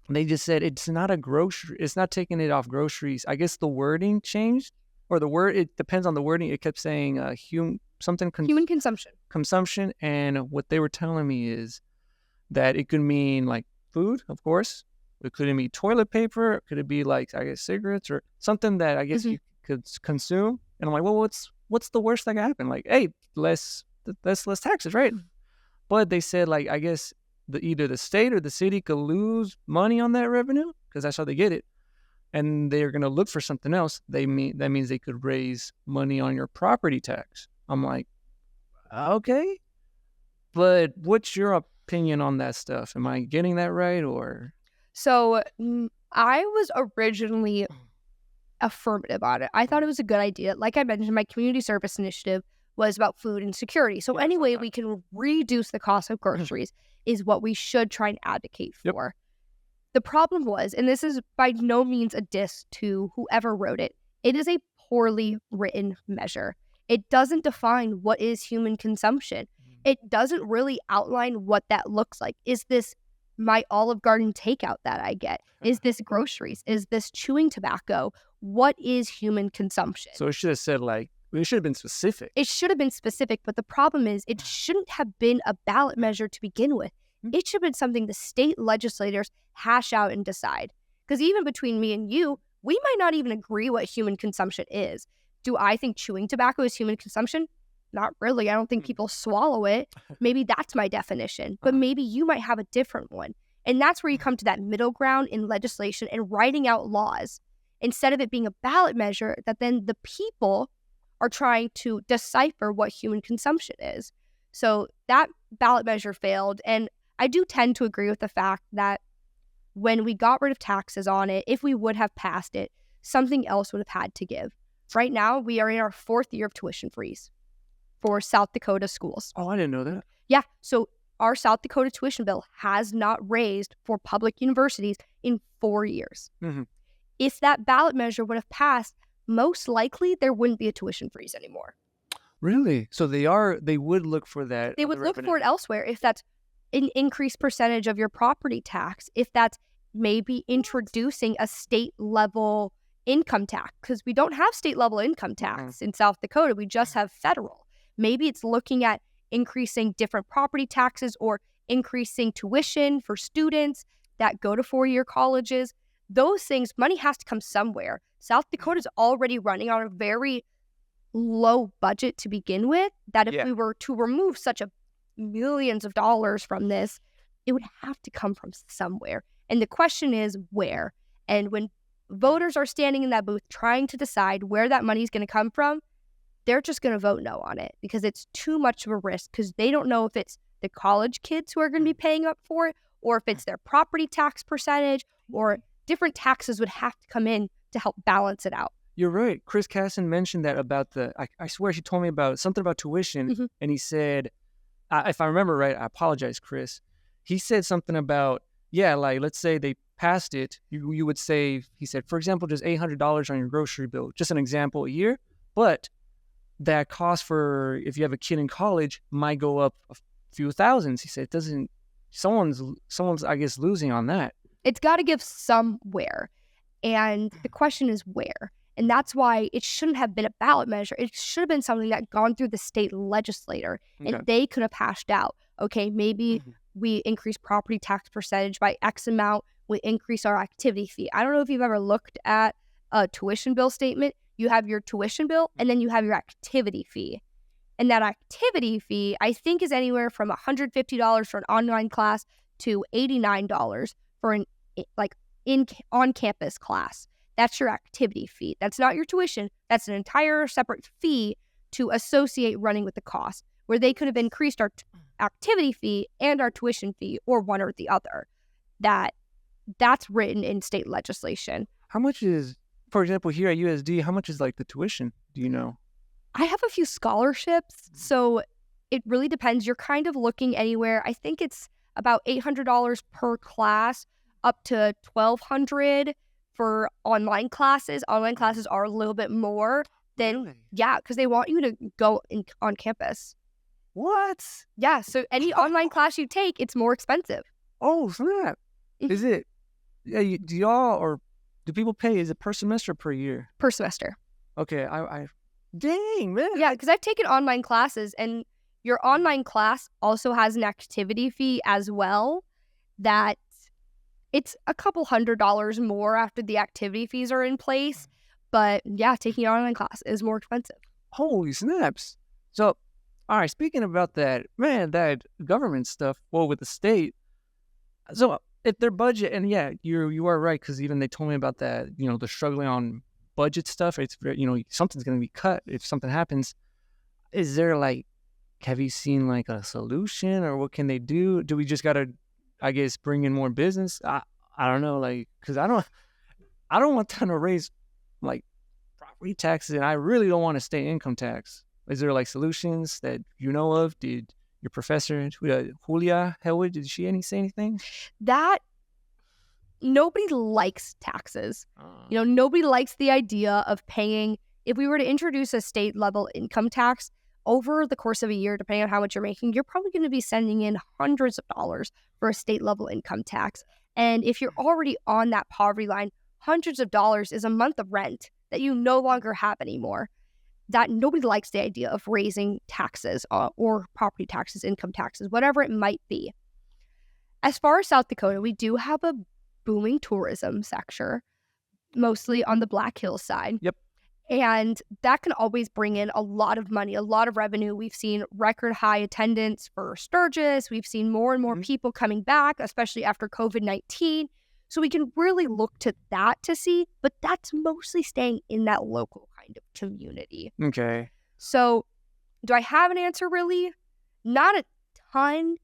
They just said it's not it's not taking it off groceries. I guess the wording changed, or it depends on the wording. It kept saying human consumption. And what they were telling me is that it could mean like food, of course. It could be toilet paper. Could it be like, I guess, cigarettes or something that I guess you could consume? And I'm like, well, what's the worst that could happen? Like, hey, less taxes, right? But they said, like, I guess either the state or the city could lose money on that revenue because that's how they get it. And they're going to look for something else. That means they could raise money on your property tax. I'm like, okay. But what's your opinion on that stuff? Am I getting that right or? So I was originally affirmative on it. I thought it was a good idea. Like I mentioned, my community service initiative was about food insecurity. So any way we can reduce the cost of groceries is what we should try and advocate for. Yep. The problem was, and this is by no means a diss to whoever wrote it, it is a poorly written measure. It doesn't define what is human consumption. It doesn't really outline what that looks like. Is this my Olive Garden takeout that I get? Is this groceries? Is this chewing tobacco? What is human consumption? So it should have said, like, it should have been specific. It should have been specific, but the problem is it shouldn't have been a ballot measure to begin with. It should have been something the state legislators hash out and decide. Because even between me and you, we might not even agree what human consumption is. Do I think chewing tobacco is human consumption? Not really. I don't think people swallow it. Maybe that's my definition, but maybe you might have a different one. And that's where you come to that middle ground in legislation and writing out laws instead of it being a ballot measure that then the people are trying to decipher what human consumption is. So that ballot measure failed. And I do tend to agree with the fact that when we got rid of taxes on it, if we would have passed it, something else would have had to give. Right now, we are in our 4th year of tuition freeze for South Dakota schools. Oh, I didn't know that. Yeah. So our South Dakota tuition bill has not raised for public universities in 4 years. Mm-hmm. If that ballot measure would have passed, most likely there wouldn't be a tuition freeze anymore. Really? So they would look for that. They would look for it elsewhere. If that's an increased percentage of your property tax, if that's maybe introducing a state level income tax, because we don't have state level income tax in South Dakota. We just have federal. Maybe it's looking at increasing different property taxes or increasing tuition for students that go to 4-year colleges. Those things, money has to come somewhere. South Dakota's already running on a very low budget to begin with, that if we were to remove such a millions of dollars from this, it would have to come from somewhere. And the question is where? And when voters are standing in that booth trying to decide where that money is going to come from, they're just going to vote no on it because it's too much of a risk, because they don't know if it's the college kids who are going to be paying up for it or if it's their property tax percentage, or different taxes would have to come in to help balance it out. You're right. Chris Casson mentioned that about I swear she told me about something about tuition, and he said, if I remember right, I apologize, Chris. He said something about, like, let's say they passed it, you would save, he said, for example, just $800 on your grocery bill, just an example, a year, but that cost for, if you have a kid in college, might go up a few thousands. He said, it doesn't, someone's, I guess, losing on that. It's got to give somewhere. And the question is where? And that's why it shouldn't have been a ballot measure. It should have been something that gone through the state legislator, and they could have hashed out, okay, maybe we increase property tax percentage by X amount, we increase our activity fee. I don't know if you've ever looked at a tuition bill statement. You have your tuition bill, and then you have your activity fee. And that activity fee, I think, is anywhere from $150 for an online class to $89 for an on-campus class. That's your activity fee. That's not your tuition. That's an entire separate fee to associate running with the cost, where they could have increased our activity fee and our tuition fee, or one or the other. That's written in state legislation. How much is, for example, here at USD, how much is like the tuition? Do you know? I have a few scholarships, so it really depends. You're kind of looking anywhere. I think it's about $800 per class, up to $1,200 for online classes. Online classes are a little bit more than, because they want you to go on campus. What? Yeah, so any online class you take, it's more expensive. Oh, snap. Is it, do y'all, or do people pay, is it per semester or per year? Per semester. Okay, dang, man. Yeah, because I've taken online classes, and your online class also has an activity fee as well, that it's a couple $100 more after the activity fees are in place. But yeah, taking an online class is more expensive. Holy snaps. So All right, speaking about that, man, that government stuff, well, with the state. So if their budget, and yeah, you are right, because even they told me about that, the struggling on budget stuff. It's very, something's going to be cut if something happens. Is there like, have you seen like a solution, or what can they do? Do we just got to, I guess, bring in more business? I don't know, like, because I don't want them to raise like property taxes, and I really don't want to state income tax. Is there like solutions that you know of? Did your professor Julia Hellwood, did she say anything? That nobody likes taxes. Uh, Nobody likes the idea of paying. If we were to introduce a state level income tax over the course of a year, depending on how much you're making, you're probably going to be sending in hundreds of dollars for a state level income tax. And if you're already on that poverty line, hundreds of dollars is a month of rent that you no longer have anymore. That nobody likes the idea of raising taxes or property taxes, income taxes, whatever it might be. As far as South Dakota, we do have a booming tourism sector, mostly on the Black Hills side. Yep. And that can always bring in a lot of money, a lot of revenue. We've seen record high attendance for Sturgis. We've seen more and more people coming back, especially after COVID-19. So we can really look to that to see, but that's mostly staying in that local kind of community. Okay. So do I have an answer really? Not a ton,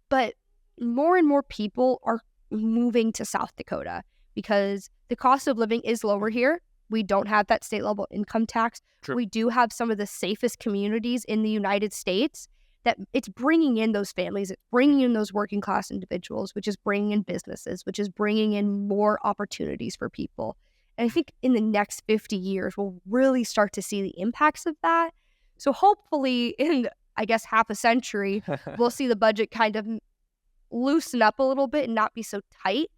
but more and more people are moving to South Dakota because the cost of living is lower here. We don't have that state level income tax. True. We do have some of the safest communities in the United States. That it's bringing in those families, it's bringing in those working class individuals, which is bringing in businesses, which is bringing in more opportunities for people. And I think in the next 50 years, we'll really start to see the impacts of that. So hopefully in, I guess, half a century, we'll see the budget kind of loosen up a little bit and not be so tight.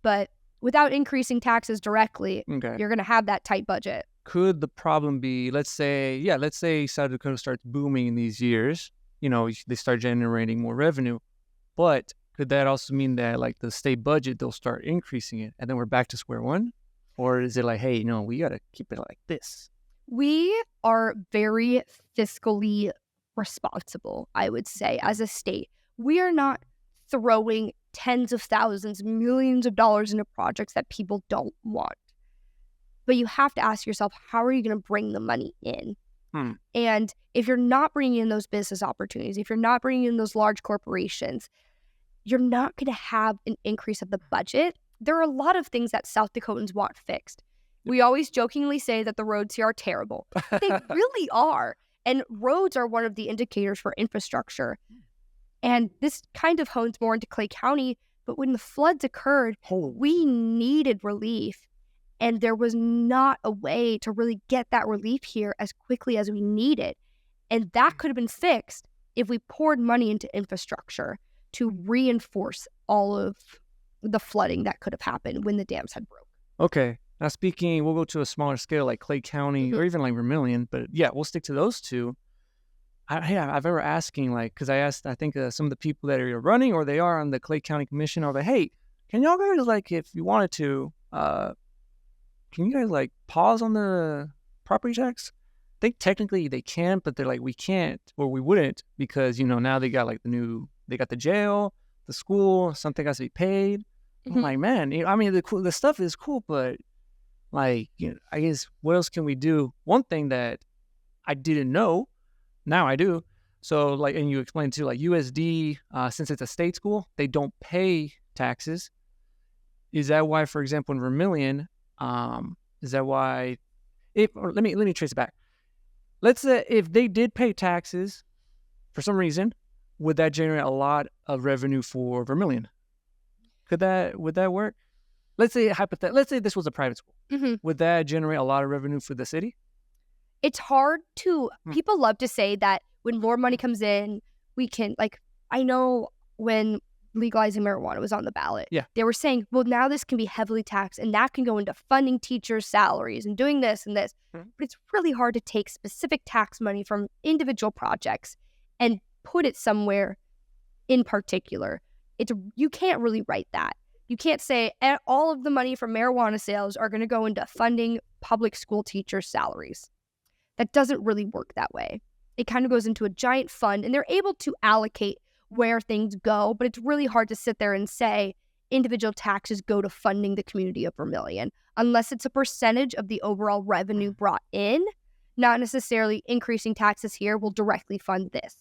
But without increasing taxes directly, Okay. you're going to have that tight budget. Could the problem be, let's say South Dakota starts booming in these years, they start generating more revenue, but could that also mean that like the state budget, they'll start increasing it and then we're back to square one? Or is it like, hey, no, we got to keep it like this? We are very fiscally responsible, I would say, as a state. We are not throwing tens of thousands, millions of dollars into projects that people don't want. But you have to ask yourself, how are you going to bring the money in? And if you're not bringing in those business opportunities, if you're not bringing in those large corporations, you're not going to have an increase of the budget. There are a lot of things that South Dakotans want fixed. We always jokingly say that the roads here are terrible. They really are. And roads are one of the indicators for infrastructure. And this kind of hones more into Clay County. But when the floods occurred, we needed relief. And there was not a way to really get that relief here as quickly as we needed. And that could have been fixed if we poured money into infrastructure to reinforce all of the flooding that could have happened when the dams had broke. Okay. Now speaking, we'll go to a smaller scale like Clay County or even like Vermilion. But yeah, we'll stick to those two. I've ever asking, like, because I asked, I think some of the people that are running or they are on the Clay County Commission are like, hey, can y'all guys, like, if you wanted to, can you guys like pause on the property tax? I think technically they can, but they're like, we can't or we wouldn't because, now they got like they got the jail, the school, something has to be paid. I'm like, man, I mean, the stuff is cool, but like, I guess what else can we do? One thing that I didn't know, now I do. So like, and you explained too, like USD, since it's a state school, they don't pay taxes. Is that why, for example, in Vermilion, is that why? Let me trace it back. Let's say if they did pay taxes for some reason, would that generate a lot of revenue for Vermilion? Would that work? Let's say let's say this was a private school. Would that generate a lot of revenue for the city? It's hard to. People love to say that when more money comes in, we can, like, I know when legalizing marijuana was on the ballot. Yeah. They were saying, well, now this can be heavily taxed and that can go into funding teachers' salaries and doing this and this. But it's really hard to take specific tax money from individual projects and put it somewhere in particular. You can't really write that. You can't say all of the money from marijuana sales are going to go into funding public school teachers' salaries. That doesn't really work that way. it kind of goes into a giant fund, and they're able to allocate where things go, but it's really hard to sit there and say individual taxes go to funding the community of Vermilion unless it's a percentage of the overall revenue brought in, not necessarily increasing taxes here will directly fund this.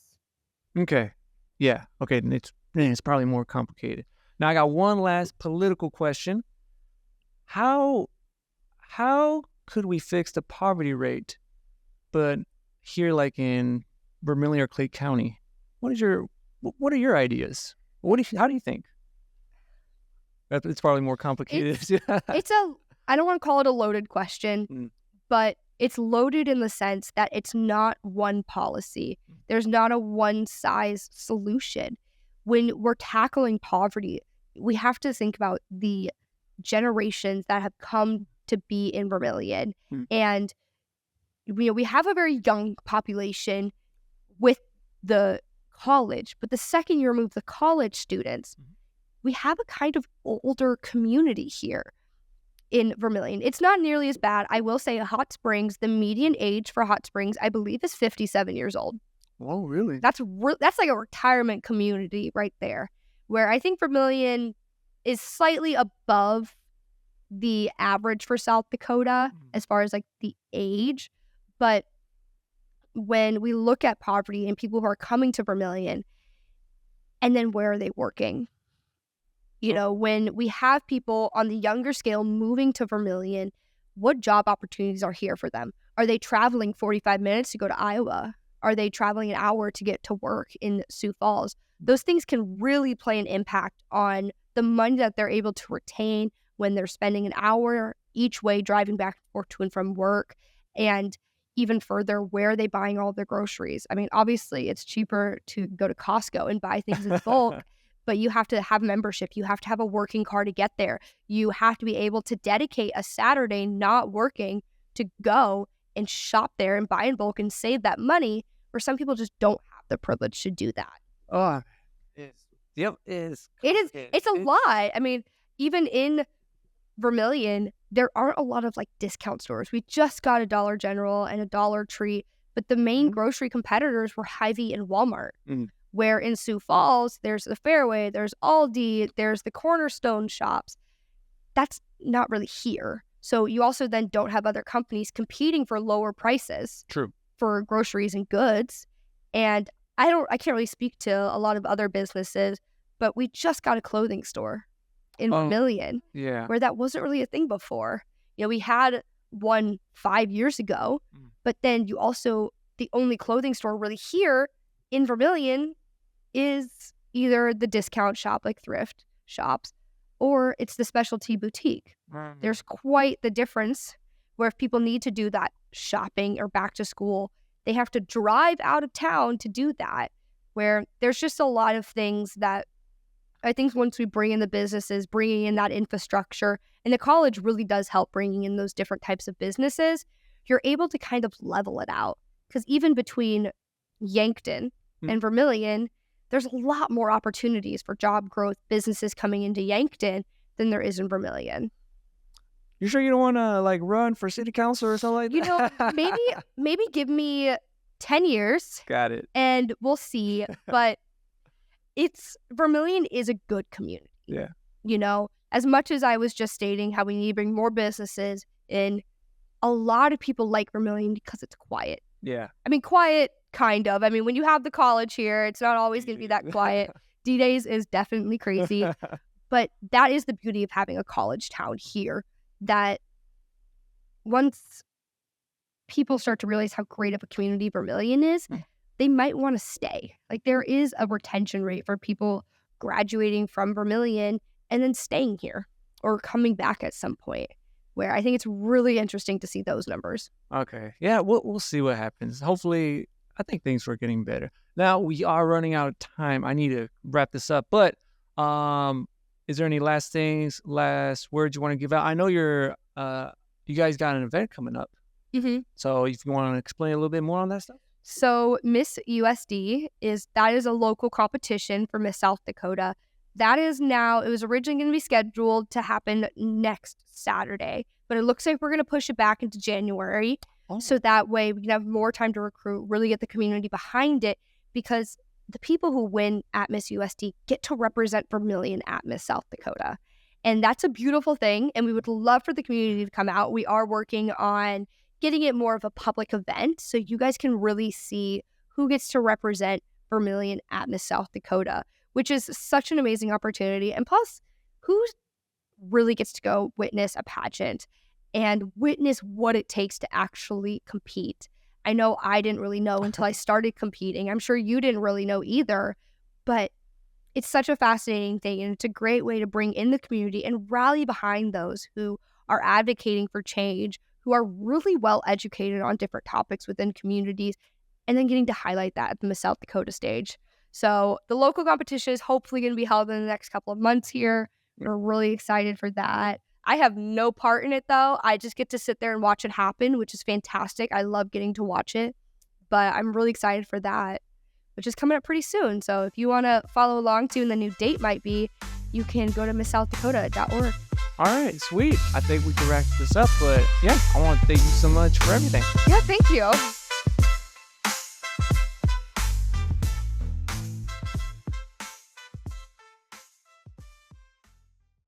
Okay. Yeah. Okay. And it's probably more complicated. Now I got one last political question. How could we fix the poverty rate, but here like in Vermilion or Clay County? What are your ideas? How do you think? It's probably more complicated. I don't want to call it a loaded question, but it's loaded in the sense that it's not one policy. There's not a one-size solution. When we're tackling poverty, we have to think about the generations that have come to be in Vermilion. And we have a very young population with the college, but the second you remove the college students, we have a kind of older community here in Vermilion. It's not nearly as bad. I will say Hot Springs, the median age for Hot Springs, I believe, is 57 years old. Oh, really? That's like a retirement community right there, where I think Vermilion is slightly above the average for South Dakota as far as like the age. But when we look at poverty and people who are coming to Vermilion, and then where are they working? When we have people on the younger scale moving to Vermilion, what job opportunities are here for them? Are they traveling 45 minutes to go to Iowa? Are they traveling an hour to get to work in Sioux Falls? Those things can really play an impact on the money that they're able to retain when they're spending an hour each way driving back or to and from work. And even further, where are they buying all their groceries? I mean, obviously, it's cheaper to go to Costco and buy things in bulk. But you have to have membership. You have to have a working car to get there. You have to be able to dedicate a Saturday not working to go and shop there and buy in bulk and save that money, where some people just don't have the privilege to do that. Oh, it's a lot. I mean, even in Vermilion, there aren't a lot of like discount stores. We just got a Dollar General and a Dollar Tree, but the main grocery competitors were Hy-Vee and Walmart. Where in Sioux Falls, there's the Fairway, there's Aldi, there's the Cornerstone shops. That's not really here. So you also then don't have other companies competing for lower prices. True. For groceries and goods. And I can't really speak to a lot of other businesses, but we just got a clothing store in Vermilion. Yeah. Where that wasn't really a thing before. We had one 5 years ago, but then the only clothing store really here in Vermilion is either the discount shop, like thrift shops, or it's the specialty boutique. There's quite the difference where if people need to do that shopping or back to school, they have to drive out of town to do that, where there's just a lot of things that I think once we bring in the businesses, bringing in that infrastructure, and the college really does help bringing in those different types of businesses, you're able to kind of level it out. Because even between Yankton and Vermilion, there's a lot more opportunities for job growth, businesses coming into Yankton than there is in Vermilion. You sure you don't want to like run for city council or something like that? Maybe give me 10 years. Got it. And we'll see. But Vermilion is a good community. Yeah. As much as I was just stating how we need to bring more businesses in, a lot of people like Vermilion because it's quiet. Yeah. I mean, quiet, kind of. I mean, when you have the college here, it's not always going to be that quiet. D-Days is definitely crazy. But that is the beauty of having a college town here, that once people start to realize how great of a community Vermilion is, they might want to stay. Like, there is a retention rate for people graduating from Vermilion and then staying here or coming back at some point, where I think it's really interesting to see those numbers. Okay. Yeah, we'll see what happens. Hopefully, I think things are getting better. Now, we are running out of time. I need to wrap this up. But is there any last words you want to give out? I know you guys got an event coming up. So if you want to explain a little bit more on that stuff. So Miss USD is a local competition for Miss South Dakota. That is now, it was originally going to be scheduled to happen next Saturday, but it looks like we're going to push it back into January. So that way we can have more time to recruit, really get the community behind it, because the people who win at Miss USD get to represent Vermilion at Miss South Dakota. And that's a beautiful thing. And we would love for the community to come out. We are working on getting it more of a public event so you guys can really see who gets to represent Vermilion at Miss South Dakota, which is such an amazing opportunity. And plus, who really gets to go witness a pageant and witness what it takes to actually compete? I know I didn't really know until I started competing. I'm sure you didn't really know either, but it's such a fascinating thing, and it's a great way to bring in the community and rally behind those who are advocating for change, who are really well educated on different topics within communities, and then getting to highlight that at the Miss South Dakota stage. So the local competition is hopefully going to be held in the next couple of months here. We're really excited for that. I have no part in it, though. I just get to sit there and watch it happen, which is fantastic. I love getting to watch it, but I'm really excited for that, which is coming up pretty soon. So if you want to follow along to when the new date might be, you can go to MissSouthDakota.org. All right, sweet. I think we can wrap this up, but yeah, I want to thank you so much for everything. Yeah, thank you.